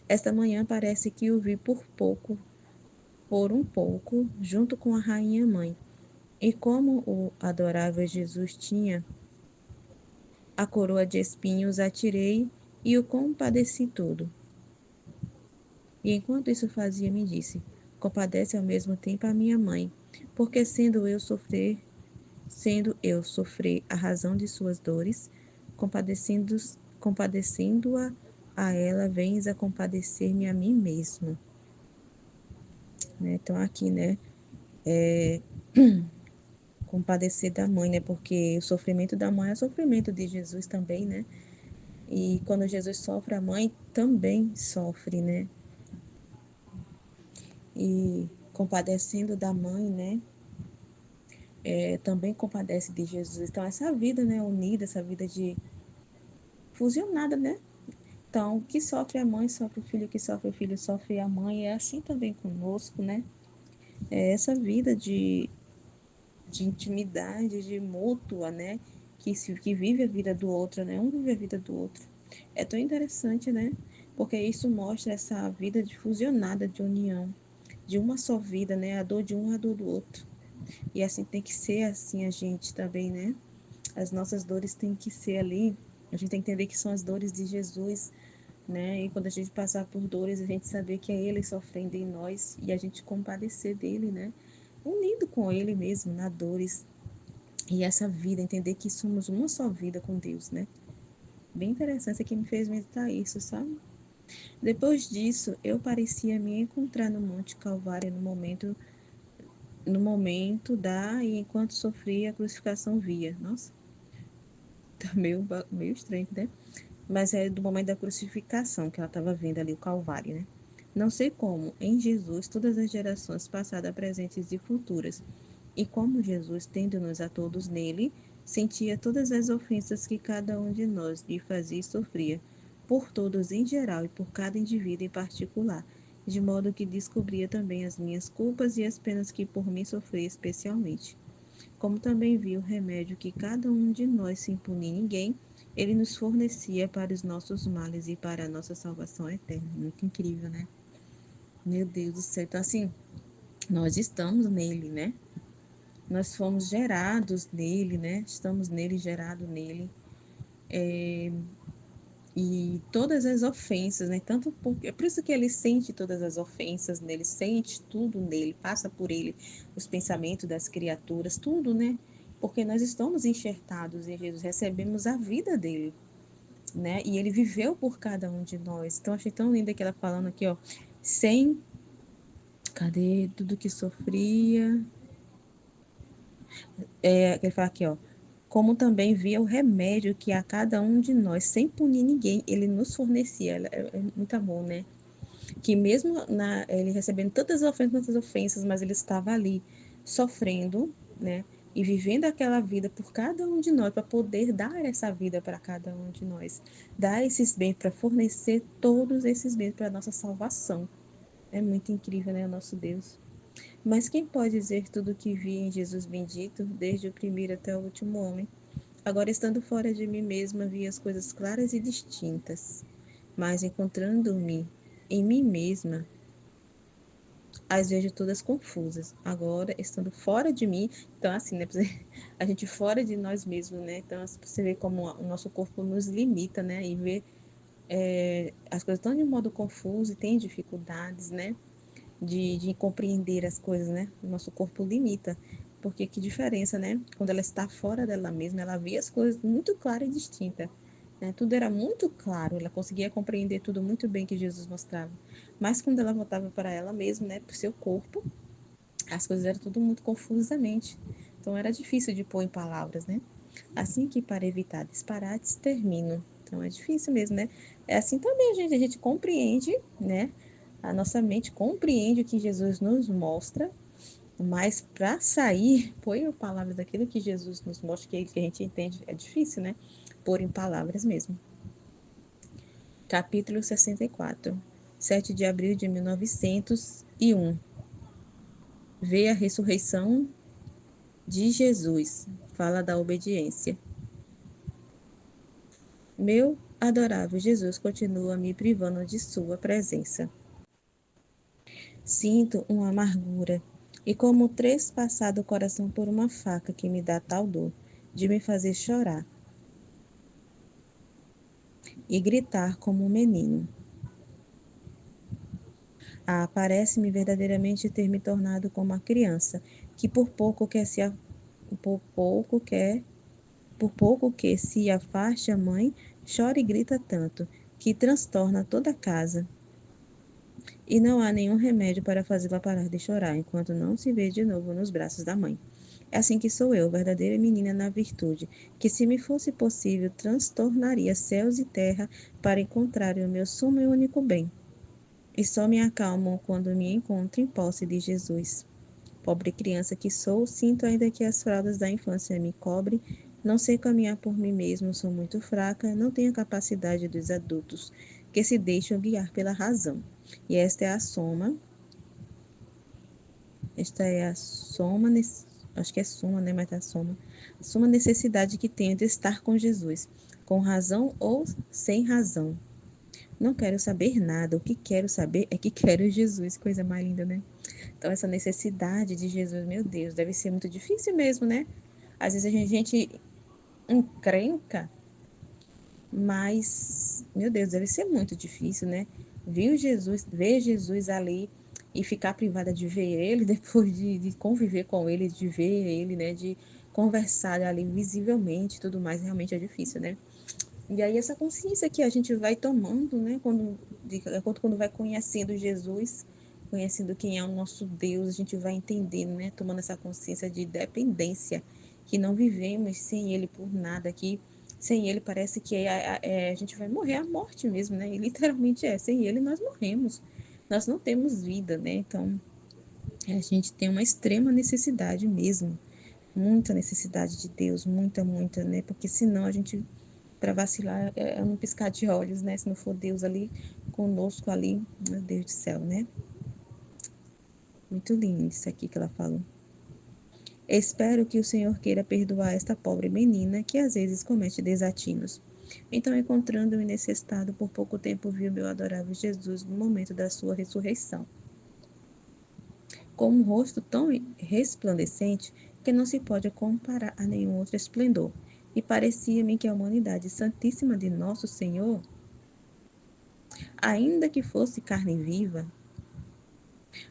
esta manhã parece que o vi por um pouco, junto com a rainha mãe. E como o adorável Jesus tinha a coroa de espinhos, atirei e o compadeci todo. E enquanto isso fazia, me disse: compadece ao mesmo tempo a minha mãe, porque sendo eu sofrer a razão de suas dores, compadecendo-a a ela, vens a compadecer-me a mim mesmo. Né? Então aqui, né, compadecer da mãe, né? Porque o sofrimento da mãe é o sofrimento de Jesus também, né? E quando Jesus sofre, a mãe também sofre, né? E compadecendo da mãe, né? Também compadece de Jesus. Então, essa vida, né? Unida, essa vida de fusionada, né? Então, o que sofre a mãe, sofre o filho sofre a mãe. É assim também conosco, né? É essa vida de intimidade, de mútua, né? Que vive a vida do outro, né? Um vive a vida do outro. É tão interessante, né? Porque isso mostra essa vida de fusionada, de união, de uma só vida, né? A dor de um, a dor do outro. E assim tem que ser assim a gente também, né? As nossas dores têm que ser ali. A gente tem que entender que são as dores de Jesus, né? E quando a gente passar por dores, a gente saber que é Ele sofrendo em nós e a gente compadecer dele, né? Unido com Ele mesmo, na dores. E essa vida, entender que somos uma só vida com Deus, né? Bem interessante, que me fez meditar isso, sabe? Depois disso, eu parecia me encontrar no Monte Calvário no momento da e enquanto sofria a crucificação via. Nossa, tá meio estranho, né? Mas é do momento da crucificação que ela estava vendo ali o Calvário, né? Não sei como, em Jesus, todas as gerações passadas, presentes e futuras, e como Jesus, tendo-nos a todos nele, sentia todas as ofensas que cada um de nós lhe fazia e sofria, por todos em geral e por cada indivíduo em particular, de modo que descobria também as minhas culpas e as penas que por mim sofria especialmente. Como também viu o remédio que cada um de nós, sem punir ninguém, ele nos fornecia para os nossos males e para a nossa salvação eterna. Muito incrível, né? Meu Deus do céu. Então, assim, nós estamos nele, né? Nós fomos gerados nele, né? Estamos nele, gerado nele. E todas as ofensas, né? Tanto é por isso que ele sente todas as ofensas nele, sente tudo nele, passa por ele os pensamentos das criaturas, tudo, né? Porque nós estamos enxertados em Jesus, recebemos a vida dele, né? E ele viveu por cada um de nós. Então, achei tão linda que ela falando aqui, ó, sem, cadê tudo que sofria? Ele fala aqui, ó, como também via o remédio que a cada um de nós, sem punir ninguém, ele nos fornecia. É muito amor, né? Que mesmo ele recebendo tantas ofensas, mas ele estava ali sofrendo, né? E vivendo aquela vida por cada um de nós, para poder dar essa vida para cada um de nós. Dar esses bens, para fornecer todos esses bens para a nossa salvação. É muito incrível, né, o nosso Deus. Mas quem pode dizer tudo o que vi em Jesus bendito, desde o primeiro até o último homem? Agora, estando fora de mim mesma, vi as coisas claras e distintas. Mas encontrando-me em mim mesma, as vejo todas confusas. Agora, estando fora de mim, então assim, né? A gente fora de nós mesmos, né? Então, você vê como o nosso corpo nos limita, né? E vê as coisas tão de modo confuso e tem dificuldades, né? De compreender as coisas, né? O nosso corpo limita. Porque que diferença, né? Quando ela está fora dela mesma, ela via as coisas muito claras e distintas. Né? Tudo era muito claro, ela conseguia compreender tudo muito bem que Jesus mostrava. Mas quando ela voltava para ela mesma, né? Para o seu corpo, as coisas eram tudo muito confusamente. Então era difícil de pôr em palavras, né? Assim que para evitar disparates, termino. Então é difícil mesmo, né? É assim também, a gente compreende, né? A nossa mente compreende o que Jesus nos mostra, mas para sair, pôr em palavras daquilo que Jesus nos mostra, que a gente entende, é difícil, né? Pôr em palavras mesmo. Capítulo 64, 7 de abril de 1901. Vê a ressurreição de Jesus. Fala da obediência. Meu adorável Jesus continua me privando de sua presença. Sinto uma amargura e como trespassado o coração por uma faca que me dá tal dor de me fazer chorar e gritar como um menino. Parece-me verdadeiramente ter me tornado como a criança que por pouco que se afaste a mãe, chora e grita tanto que transtorna toda a casa. E não há nenhum remédio para fazê-la parar de chorar, enquanto não se vê de novo nos braços da mãe. É assim que sou eu, verdadeira menina na virtude, que se me fosse possível, transtornaria céus e terra para encontrar o meu sumo e único bem. E só me acalmo quando me encontro em posse de Jesus. Pobre criança que sou, sinto ainda que as fraldas da infância me cobrem. Não sei caminhar por mim mesmo, sou muito fraca, não tenho a capacidade dos adultos, que se deixam guiar pela razão. E esta é a soma, acho que é soma, né? Mas é a soma necessidade que tenho de estar com Jesus, com razão ou sem razão. Não quero saber nada, o que quero saber é que quero Jesus, coisa mais linda, né? Então, essa necessidade de Jesus, meu Deus, deve ser muito difícil mesmo, né? Às vezes a gente encrenca, mas, meu Deus, deve ser muito difícil, né? Ver Jesus ali e ficar privada de ver ele, depois de conviver com ele, de ver ele, né? De conversar ali visivelmente e tudo mais, realmente é difícil, né? E aí essa consciência que a gente vai tomando, né? Quando vai conhecendo Jesus, conhecendo quem é o nosso Deus, a gente vai entendendo, né? Tomando essa consciência de dependência, que não vivemos sem Ele por nada, que sem Ele parece que a gente vai morrer a morte mesmo, né? E literalmente sem Ele nós morremos. Nós não temos vida, né? Então, a gente tem uma extrema necessidade mesmo, muita necessidade de Deus, muita, né? Porque senão a gente, para vacilar, é um piscar de olhos, né? Se não for Deus ali conosco ali, meu Deus do céu, né? Muito lindo isso aqui que ela falou. Espero que o Senhor queira perdoar esta pobre menina que às vezes comete desatinos. Então, encontrando-me nesse estado, por pouco tempo viu meu adorável Jesus no momento da sua ressurreição, com um rosto tão resplandecente que não se pode comparar a nenhum outro esplendor. E parecia-me que a humanidade santíssima de nosso Senhor, ainda que fosse carne viva,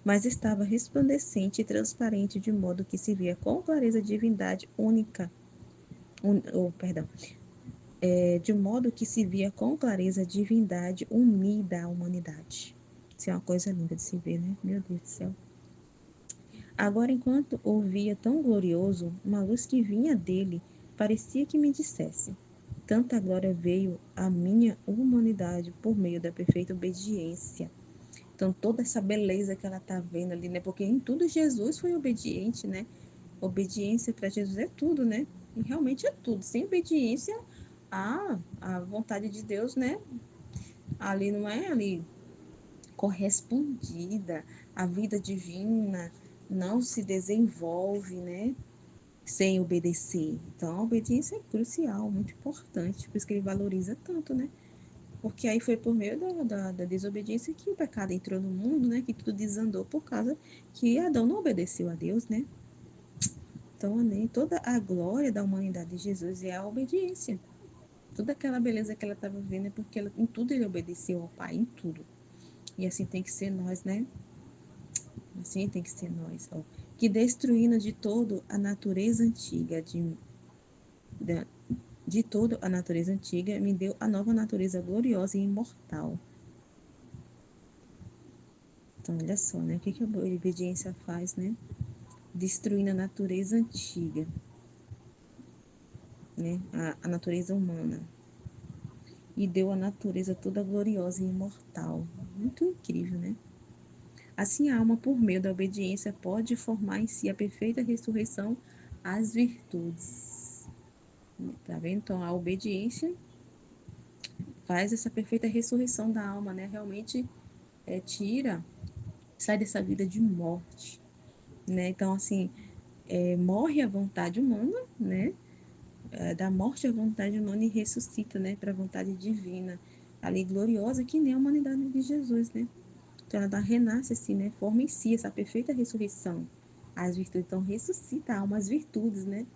mas estava resplandecente e transparente de modo que se via com clareza a divindade única, perdão, de modo que se via com clareza a divindade unida à humanidade. Isso é uma coisa linda de se ver, né? Meu Deus do céu. Agora, enquanto ouvia tão glorioso, uma luz que vinha dele parecia que me dissesse: tanta glória veio à minha humanidade por meio da perfeita obediência. Então, toda essa beleza que ela está vendo ali, né? Porque em tudo Jesus foi obediente, né? Obediência para Jesus é tudo, né? E realmente é tudo. Sem obediência à vontade de Deus, né? Ali não é ali correspondida, a vida divina não se desenvolve, né? Sem obedecer. Então, a obediência é crucial, muito importante, por isso que ele valoriza tanto, né? Porque aí foi por meio da desobediência que o pecado entrou no mundo, né? Que tudo desandou por causa que Adão não obedeceu a Deus, né? Então, nem toda a glória da humanidade de Jesus é a obediência. Toda aquela beleza que ela estava vendo é porque em tudo ele obedeceu ao Pai, em tudo. E assim tem que ser nós, né? Assim tem que ser nós, ó. Que destruindo de todo a natureza antiga, de toda a natureza antiga, me deu a nova natureza gloriosa e imortal. Então, olha só, né? O que a obediência faz, né? Destruindo a natureza antiga, né? A natureza humana. E deu a natureza toda gloriosa e imortal. Muito incrível, né? Assim, a alma, por meio da obediência, pode formar em si a perfeita ressurreição às virtudes. Tá vendo? Então, a obediência faz essa perfeita ressurreição da alma, né? Realmente sai dessa vida de morte, né? Então, assim, morre a vontade humana, né? Da morte à vontade humana e ressuscita, né? Para a vontade divina, ali gloriosa, que nem a humanidade de Jesus, né? Então, ela renasce assim, né? Forma em si essa perfeita ressurreição. As virtudes, então, ressuscita a alma, as virtudes, né?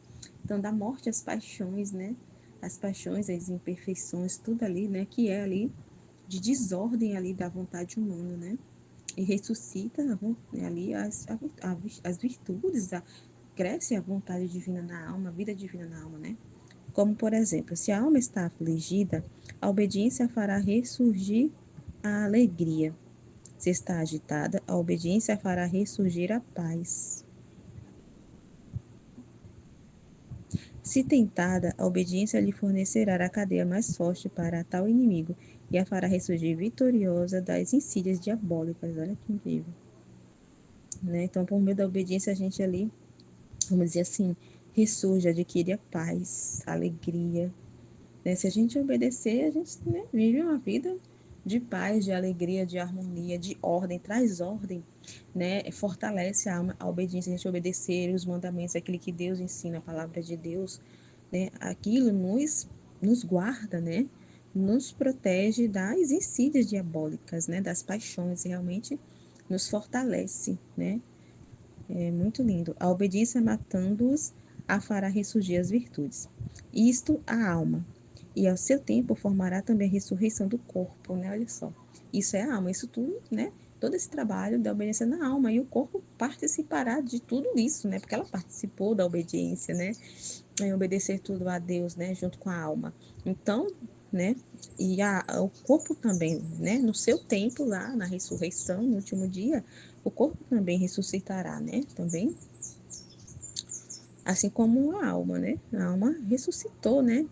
Então, da morte às paixões, né? As paixões, as imperfeições, tudo ali, né? Que é ali de desordem ali da vontade humana, né? E ressuscita ali as virtudes, cresce a vontade divina na alma, a vida divina na alma, né? Como, por exemplo, se a alma está afligida, a obediência fará ressurgir a alegria. Se está agitada, a obediência fará ressurgir a paz. Se tentada, a obediência lhe fornecerá a cadeia mais forte para tal inimigo e a fará ressurgir vitoriosa das insídias diabólicas. Olha que incrível. Né? Então, por meio da obediência, a gente ali, vamos dizer assim, ressurge, adquire a paz, a alegria. Né? Se a gente obedecer, a gente, né, vive uma vida de paz, de alegria, de harmonia, de ordem, traz ordem, né? Fortalece a alma, a obediência, a gente obedecer os mandamentos, aquilo que Deus ensina, a palavra de Deus, né? Aquilo nos guarda, né? Nos protege das insídias diabólicas, né? Das paixões, realmente nos fortalece, né? É muito lindo. A obediência matando-os a fará ressurgir as virtudes. Isto a alma. E ao seu tempo formará também a ressurreição do corpo, né? Olha só. Isso é a alma, isso tudo, né? Todo esse trabalho da obediência na alma. E o corpo participará de tudo isso, né? Porque ela participou da obediência, né? Em obedecer tudo a Deus, né? Junto com a alma. Então, né? E o corpo também, né? No seu tempo lá, na ressurreição, no último dia, o corpo também ressuscitará, né? Também, assim como a alma, né? A alma ressuscitou, né?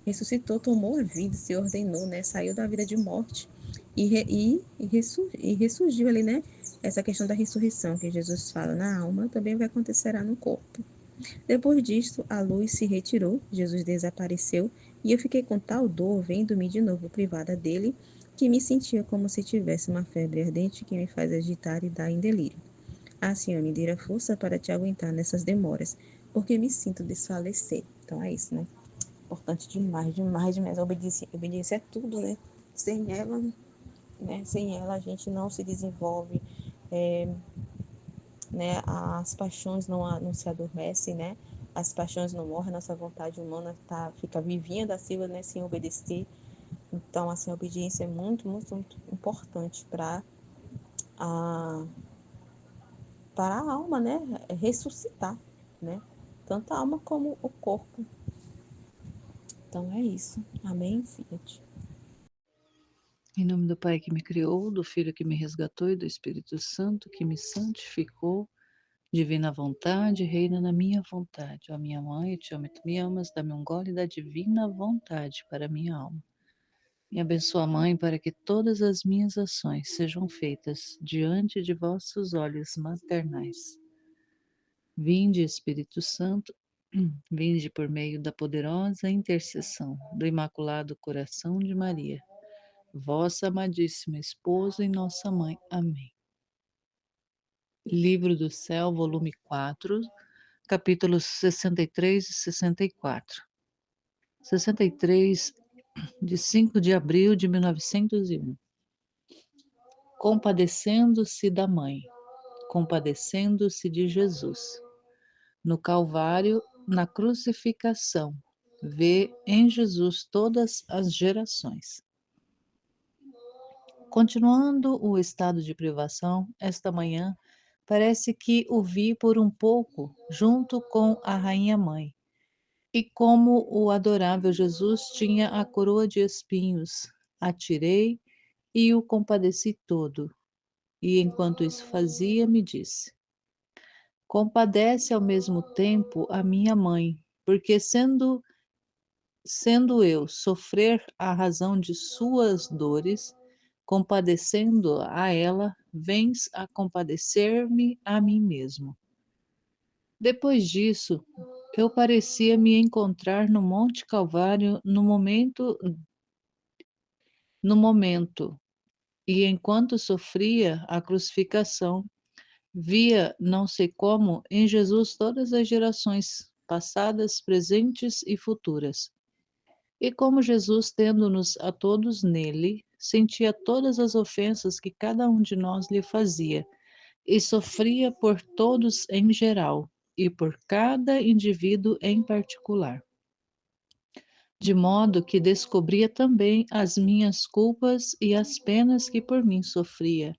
Ressuscitou, tomou a vida, se ordenou, né? Saiu da vida de morte e ressurgiu ali, né? Essa questão da ressurreição que Jesus fala na alma também vai acontecerá no corpo. Depois disto, a luz se retirou, Jesus desapareceu e eu fiquei com tal dor vendo-me de novo privada dele que me sentia como se tivesse uma febre ardente que me faz agitar e dar em delírio. Ah, Senhor, me dê a força para te aguentar nessas demoras, porque me sinto desfalecer. Então é isso, né? Importante demais, demais, demais. A obediência é tudo, né? Sem ela, né? Sem ela a gente não se desenvolve, né? As paixões não se adormecem, né? As paixões não morrem, nossa vontade humana fica vivinha da Silva, né? Sem obedecer. Então, assim, a obediência é muito, muito, muito importante a, para a alma, né? Ressuscitar, né? Tanto a alma como o corpo. Então é isso. Amém, Fiat. Em nome do Pai que me criou, do Filho que me resgatou e do Espírito Santo que me santificou, divina vontade, reina na minha vontade. Ó minha mãe, eu te amo e tu me amas, dá-me um gole da divina vontade para a minha alma. Me abençoa, Mãe, para que todas as minhas ações sejam feitas diante de vossos olhos maternais. Vinde, Espírito Santo, vinde por meio da poderosa intercessão do Imaculado Coração de Maria, vossa amadíssima esposa e nossa mãe. Amém. Livro do Céu, volume 4, capítulos 63 e 64. 63, de 5 de abril de 1901. Compadecendo-se da mãe, compadecendo-se de Jesus. No Calvário, na crucificação, vê em Jesus todas as gerações. Continuando o estado de privação, esta manhã, parece que o vi por um pouco junto com a Rainha Mãe. E como o adorável Jesus tinha a coroa de espinhos, atirei e o compadeci todo. E enquanto isso fazia, me disse: compadece ao mesmo tempo a minha mãe, porque sendo eu sofrer a razão de suas dores, compadecendo a ela, vens a compadecer-me a mim mesmo. Depois disso, eu parecia me encontrar no Monte Calvário no momento, e enquanto sofria a crucificação, via, não sei como, em Jesus todas as gerações, passadas, presentes e futuras. E como Jesus, tendo-nos a todos nele, sentia todas as ofensas que cada um de nós lhe fazia, e sofria por todos em geral, e por cada indivíduo em particular. De modo que descobria também as minhas culpas e as penas que por mim sofria,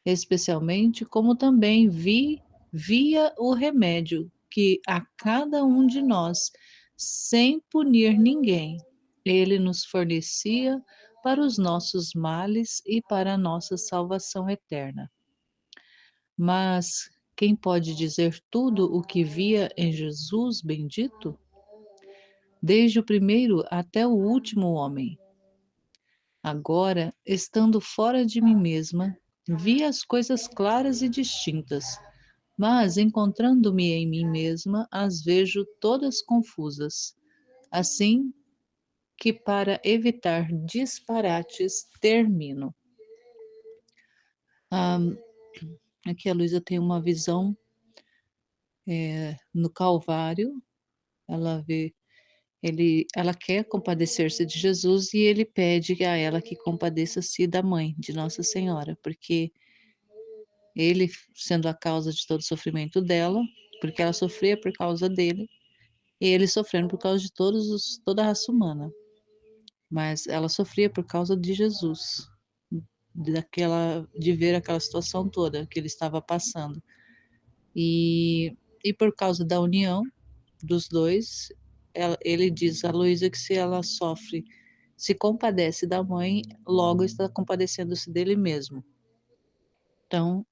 especialmente como também via o remédio que a cada um de nós, sem punir ninguém, ele nos fornecia para os nossos males e para a nossa salvação eterna. Mas quem pode dizer tudo o que via em Jesus bendito? desde o primeiro até o último homem. Agora, estando fora de mim mesma, vi as coisas claras e distintas, mas encontrando-me em mim mesma, as vejo todas confusas. Assim que, para evitar disparates, termino. Ah, aqui a Luísa tem uma visão no Calvário. Ela vê, ela quer compadecer-se de Jesus e ele pede a ela que compadeça-se da mãe de Nossa Senhora, porque ele sendo a causa de todo o sofrimento dela, porque ela sofria por causa dele, e ele sofrendo por causa de toda a raça humana. Mas ela sofria por causa de Jesus, de ver aquela situação toda que ele estava passando. E por causa da união dos dois, ele diz a Luísa que se ela sofre, se compadece da mãe, logo está compadecendo-se dele mesmo. Então,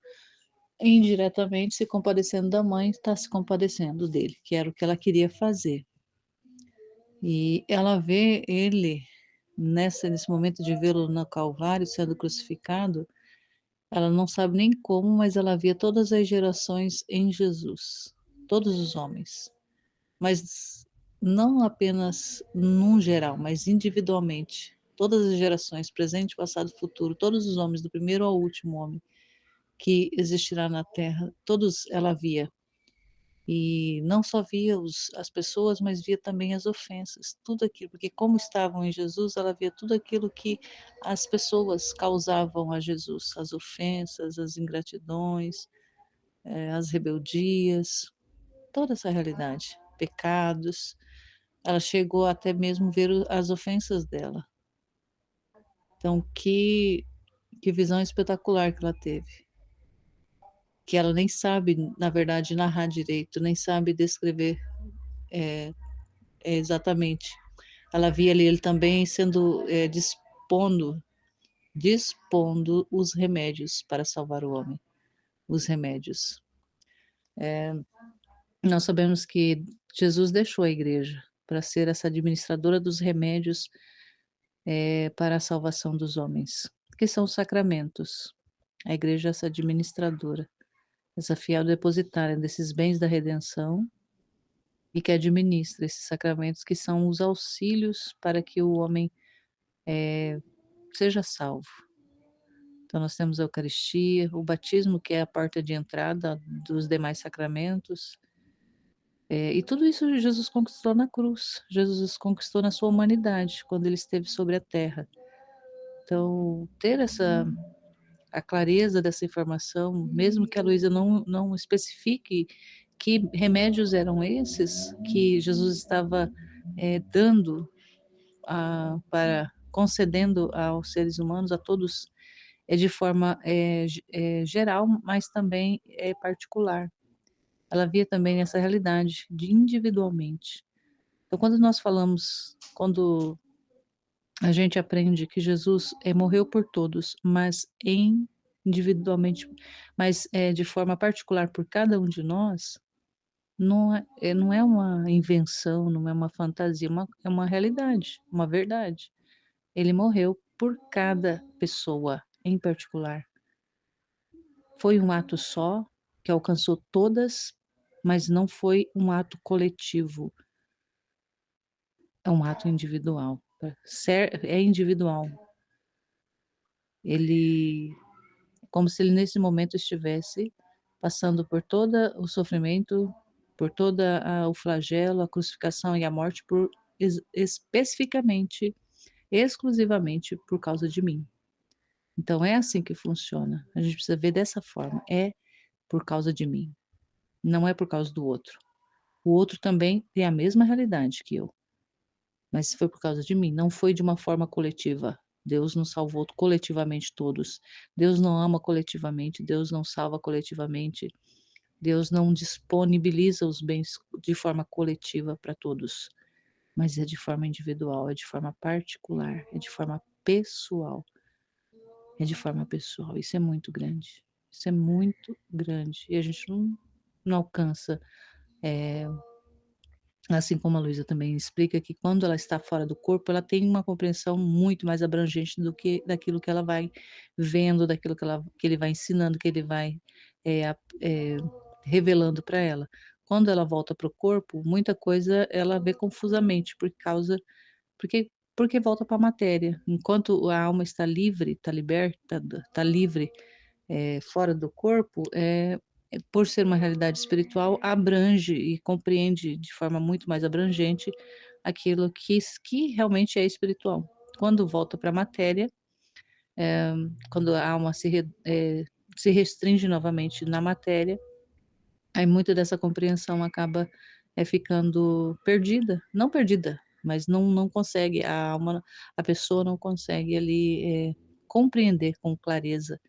indiretamente, se compadecendo da mãe, está se compadecendo dele, que era o que ela queria fazer. E ela vê ele, nesse momento de vê-lo no Calvário, sendo crucificado, ela não sabe nem como, mas ela via todas as gerações em Jesus, todos os homens. Mas não apenas num geral, mas individualmente. Todas as gerações, presente, passado, futuro, todos os homens, do primeiro ao último homem que existirá na Terra, todos ela via. E não só via as pessoas, mas via também as ofensas, tudo aquilo, porque como estavam em Jesus, ela via tudo aquilo que as pessoas causavam a Jesus, as ofensas, as ingratidões, as rebeldias, toda essa realidade, pecados. Ela chegou até mesmo ver as ofensas dela. Então, que visão espetacular que ela teve. Que ela nem sabe, na verdade, narrar direito, nem sabe descrever exatamente. Ela via ali ele também sendo dispondo os remédios para salvar o homem. Os remédios. Nós sabemos que Jesus deixou a igreja para ser essa administradora dos remédios para a salvação dos homens, que são os sacramentos. A igreja é essa administradora, essa fiel depositária desses bens da redenção e que administra esses sacramentos que são os auxílios para que o homem seja salvo. Então nós temos a Eucaristia, o batismo, que é a porta de entrada dos demais sacramentos. E tudo isso Jesus conquistou na cruz. Jesus conquistou na sua humanidade, quando ele esteve sobre a terra. Então, ter a clareza dessa informação, mesmo que a Luísa não especifique que remédios eram esses que Jesus estava dando concedendo aos seres humanos, a todos, de forma geral, mas também particular. Ela via também essa realidade de individualmente. Então, quando a gente aprende que Jesus morreu por todos, mas individualmente, mas de forma particular por cada um de nós, não é uma invenção, não é uma fantasia, é uma realidade, uma verdade. Ele morreu por cada pessoa em particular. Foi um ato só que alcançou todas, mas não foi um ato coletivo. É um ato individual. É individual. Ele, como se ele nesse momento estivesse passando por todo o sofrimento, por toda o flagelo, a crucificação e a morte, especificamente, exclusivamente por causa de mim. Então é assim que funciona. A gente precisa ver dessa forma. É por causa de mim. Não é por causa do outro. O outro também tem a mesma realidade que eu. Mas foi por causa de mim. Não foi de uma forma coletiva. Deus não salvou coletivamente todos. Deus não ama coletivamente. Deus não salva coletivamente. Deus não disponibiliza os bens de forma coletiva para todos. Mas é de forma individual, é de forma particular, é de forma pessoal. É de forma pessoal. Isso é muito grande. Isso é muito grande. E a gente não alcança assim como a Luísa também explica que quando ela está fora do corpo, ela tem uma compreensão muito mais abrangente do que daquilo que ela vai vendo, daquilo que ele vai ensinando, que ele vai revelando para ela. Quando ela volta para o corpo, muita coisa ela vê confusamente porque porque volta para a matéria. Enquanto a alma está livre, está liberta, está livre, fora do corpo, por ser uma realidade espiritual, abrange e compreende de forma muito mais abrangente aquilo que realmente é espiritual. Quando volta para a matéria, quando a alma se restringe novamente na matéria, aí muito dessa compreensão acaba ficando perdida, não perdida, mas não consegue, a pessoa não consegue ali compreender com clareza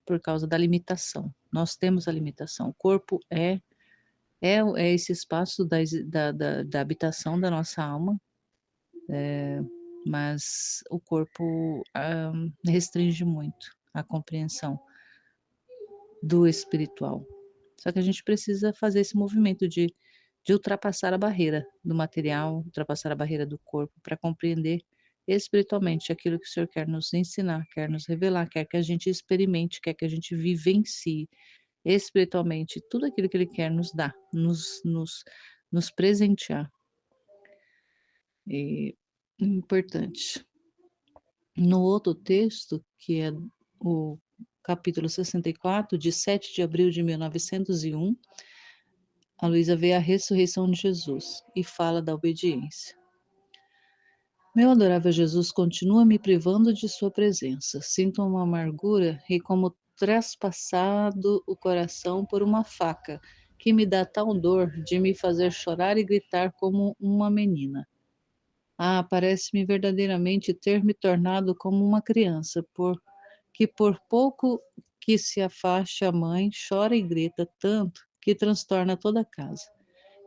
por causa da limitação. Nós temos a limitação. O corpo é esse espaço da habitação da nossa alma, mas o corpo restringe muito a compreensão do espiritual. Só que a gente precisa fazer esse movimento de ultrapassar a barreira do material, ultrapassar a barreira do corpo, para compreender espiritualmente aquilo que o Senhor quer nos ensinar, quer nos revelar, quer que a gente experimente, quer que a gente vivencie espiritualmente tudo aquilo que Ele quer nos dar, nos presentear. É importante. No outro texto, que é o capítulo 64, de 7 de abril de 1901, a Luísa vê a ressurreição de Jesus e fala da obediência. Meu adorável Jesus continua me privando de sua presença. Sinto uma amargura e como traspassado o coração por uma faca, que me dá tal dor de me fazer chorar e gritar como uma menina. Ah, parece-me verdadeiramente ter me tornado como uma criança, que por pouco que se afaste a mãe, chora e grita tanto que transtorna toda a casa.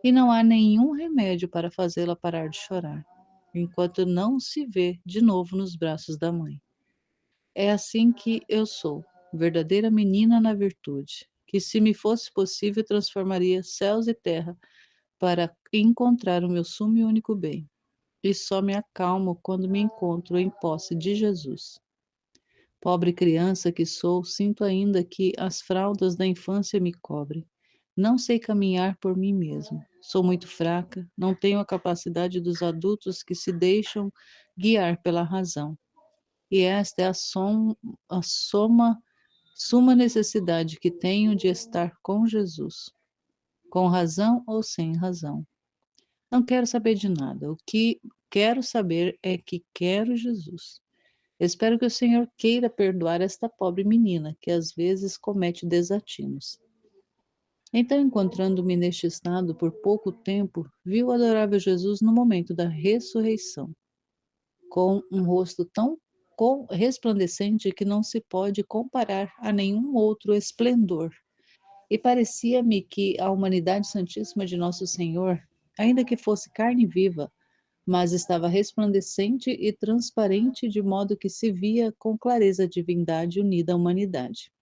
E não há nenhum remédio para fazê-la parar de chorar, enquanto não se vê de novo nos braços da mãe. É assim que eu sou, verdadeira menina na virtude, que se me fosse possível transformaria céus e terra para encontrar o meu sumo e único bem. E só me acalmo quando me encontro em posse de Jesus. Pobre criança que sou, sinto ainda que as fraldas da infância me cobrem. Não sei caminhar por mim mesmo. Sou muito fraca, não tenho a capacidade dos adultos que se deixam guiar pela razão. E esta é suma necessidade que tenho de estar com Jesus, com razão ou sem razão. Não quero saber de nada. O que quero saber é que quero Jesus. Espero que o Senhor queira perdoar esta pobre menina, que às vezes comete desatinos. Então, encontrando-me neste estado por pouco tempo, vi o adorável Jesus no momento da ressurreição, com um rosto tão resplandecente que não se pode comparar a nenhum outro esplendor. E parecia-me que a humanidade santíssima de Nosso Senhor, ainda que fosse carne viva, mas estava resplandecente e transparente, de modo que se via com clareza a divindade unida à humanidade.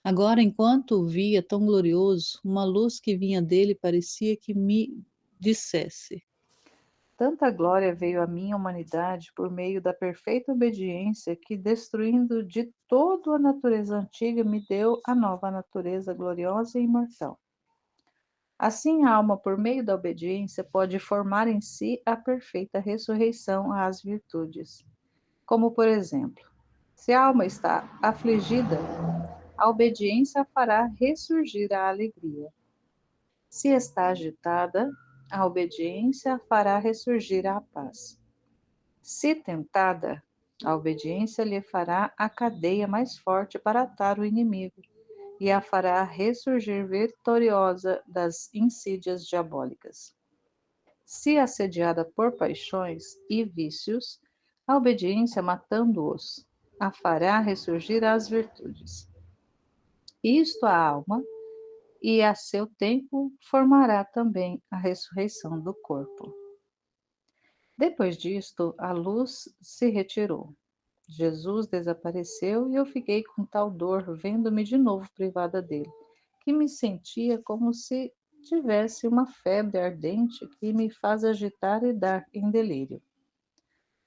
Agora, enquanto o via tão glorioso, uma luz que vinha dele parecia que me dissesse: tanta glória veio à minha humanidade por meio da perfeita obediência que, destruindo de todo a natureza antiga, me deu a nova natureza gloriosa e imortal. Assim, a alma, por meio da obediência, pode formar em si a perfeita ressurreição às virtudes. Como, por exemplo, se a alma está afligida, a obediência a fará ressurgir a alegria. Se está agitada, a obediência a fará ressurgir a paz. Se tentada, a obediência lhe fará a cadeia mais forte para atar o inimigo e a fará ressurgir vitoriosa das insídias diabólicas. Se assediada por paixões e vícios, a obediência, matando-os, a fará ressurgir às virtudes. Isto a alma, e a seu tempo formará também a ressurreição do corpo. Depois disto, a luz se retirou. Jesus desapareceu e eu fiquei com tal dor vendo-me de novo privada dele, que me sentia como se tivesse uma febre ardente que me faz agitar e dar em delírio.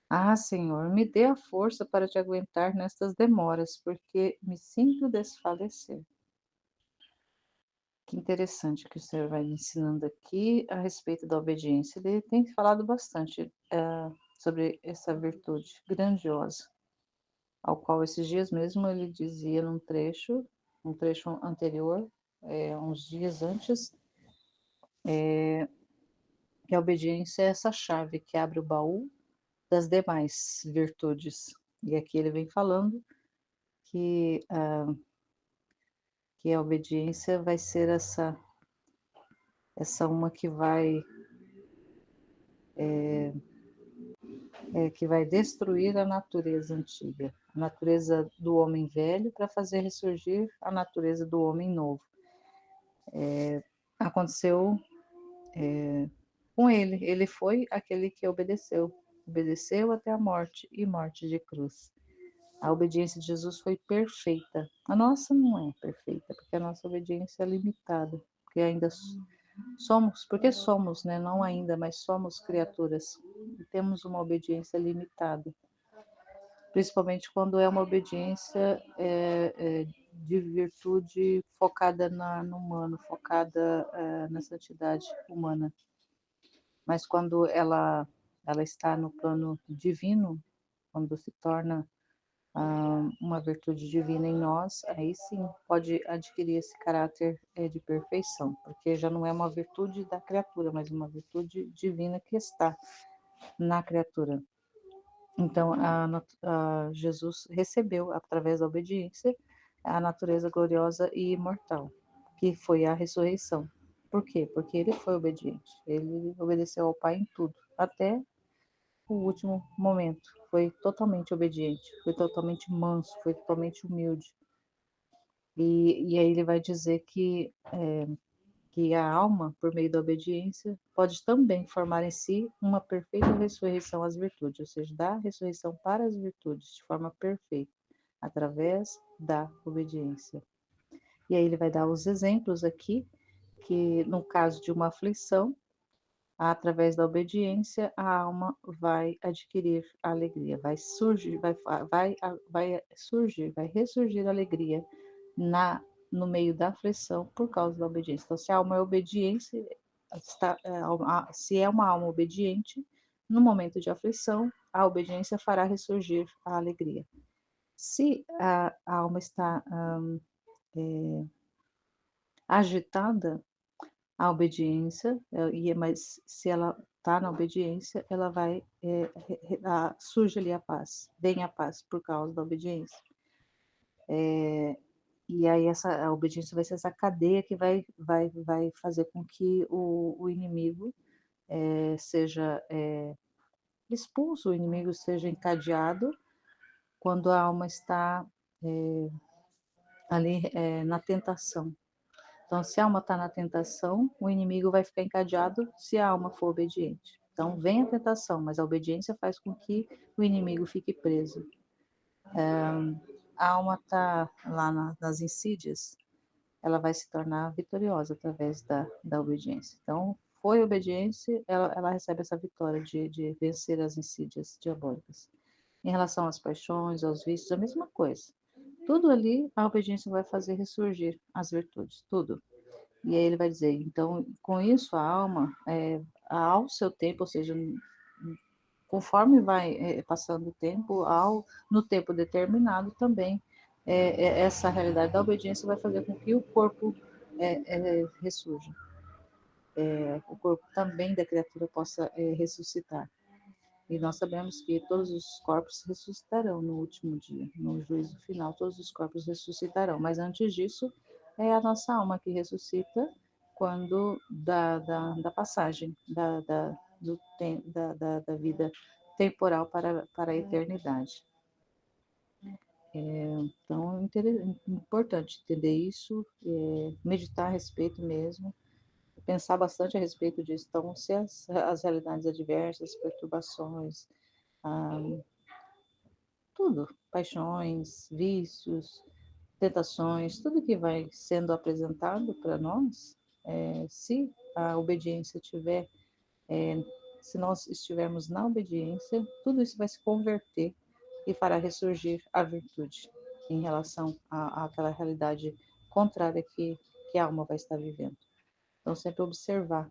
Ah, Senhor, me dê a força para te aguentar nestas demoras, porque me sinto desfalecer. Que interessante que o Senhor vai me ensinando aqui a respeito da obediência. Ele tem falado bastante sobre essa virtude grandiosa, ao qual esses dias mesmo ele dizia um trecho anterior, uns dias antes, que a obediência é essa chave que abre o baú das demais virtudes. E aqui ele vem falando que, que a obediência vai ser essa uma que vai destruir a natureza antiga, a natureza do homem velho, para fazer ressurgir a natureza do homem novo. Aconteceu com ele. Ele foi aquele que obedeceu até a morte e morte de cruz. A obediência de Jesus foi perfeita. A nossa não é perfeita, porque a nossa obediência é limitada, porque ainda somos, né? Não ainda, mas somos criaturas e temos uma obediência limitada, principalmente quando é uma obediência de virtude focada no humano, focada na santidade humana. Mas quando ela está no plano divino, quando se torna uma virtude divina em nós, aí sim pode adquirir esse caráter de perfeição, porque já não é uma virtude da criatura, mas uma virtude divina que está na criatura. Então, Jesus recebeu, através da obediência, a natureza gloriosa e imortal, que foi a ressurreição. Por quê? Porque ele foi obediente. Ele obedeceu ao Pai em tudo, até o último momento. Foi totalmente obediente, foi totalmente manso, foi totalmente humilde. E aí ele vai dizer que a alma, por meio da obediência, pode também formar em si uma perfeita ressurreição às virtudes, ou seja, dar ressurreição para as virtudes de forma perfeita, através da obediência. E aí ele vai dar os exemplos aqui, que no caso de uma aflição, através da obediência, a alma vai adquirir a alegria, vai surgir, vai ressurgir a alegria no meio da aflição por causa da obediência. Então, se a alma é obediente, se é uma alma obediente, no momento de aflição, a obediência fará ressurgir a alegria. Se a alma está agitada, a obediência, mas se ela está na obediência, ela vai surge ali a paz, vem a paz por causa da obediência. E aí a obediência vai ser essa cadeia que vai fazer com que o inimigo seja expulso, o inimigo seja encadeado quando a alma está ali na tentação. Então, se a alma está na tentação, o inimigo vai ficar encadeado se a alma for obediente. Então, vem a tentação, mas a obediência faz com que o inimigo fique preso. A alma está lá nas insídias, ela vai se tornar vitoriosa através da obediência. Então, foi obediência, ela recebe essa vitória de vencer as insídias diabólicas. Em relação às paixões, aos vícios, a mesma coisa. Tudo ali, a obediência vai fazer ressurgir as virtudes, tudo. E aí ele vai dizer, então, com isso a alma, ao seu tempo, ou seja, conforme vai passando o tempo, no tempo determinado também, essa realidade da obediência vai fazer com que o corpo ressurja. O corpo também da criatura possa ressuscitar. E nós sabemos que todos os corpos ressuscitarão no último dia, no juízo final, todos os corpos ressuscitarão. Mas antes disso, é a nossa alma que ressuscita quando da passagem da vida temporal para a eternidade. Então, é importante entender isso, meditar a respeito mesmo, pensar bastante a respeito disso. Então, se as realidades adversas, perturbações, tudo, paixões, vícios, tentações, tudo que vai sendo apresentado para nós, se a obediência tiver, se nós estivermos na obediência, tudo isso vai se converter e fará ressurgir a virtude em relação àquela realidade contrária que a alma vai estar vivendo. Então, sempre observar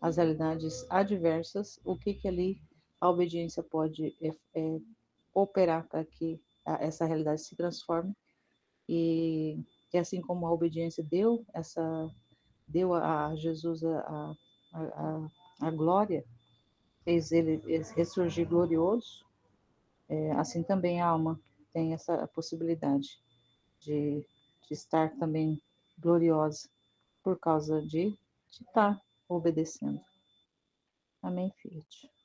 as realidades adversas, o que ali a obediência pode operar para que essa realidade se transforme e assim como a obediência deu a Jesus a glória, fez ele ressurgir glorioso, assim também a alma tem essa possibilidade de, de estar também gloriosa por causa de estar obedecendo. Amém, Fiat.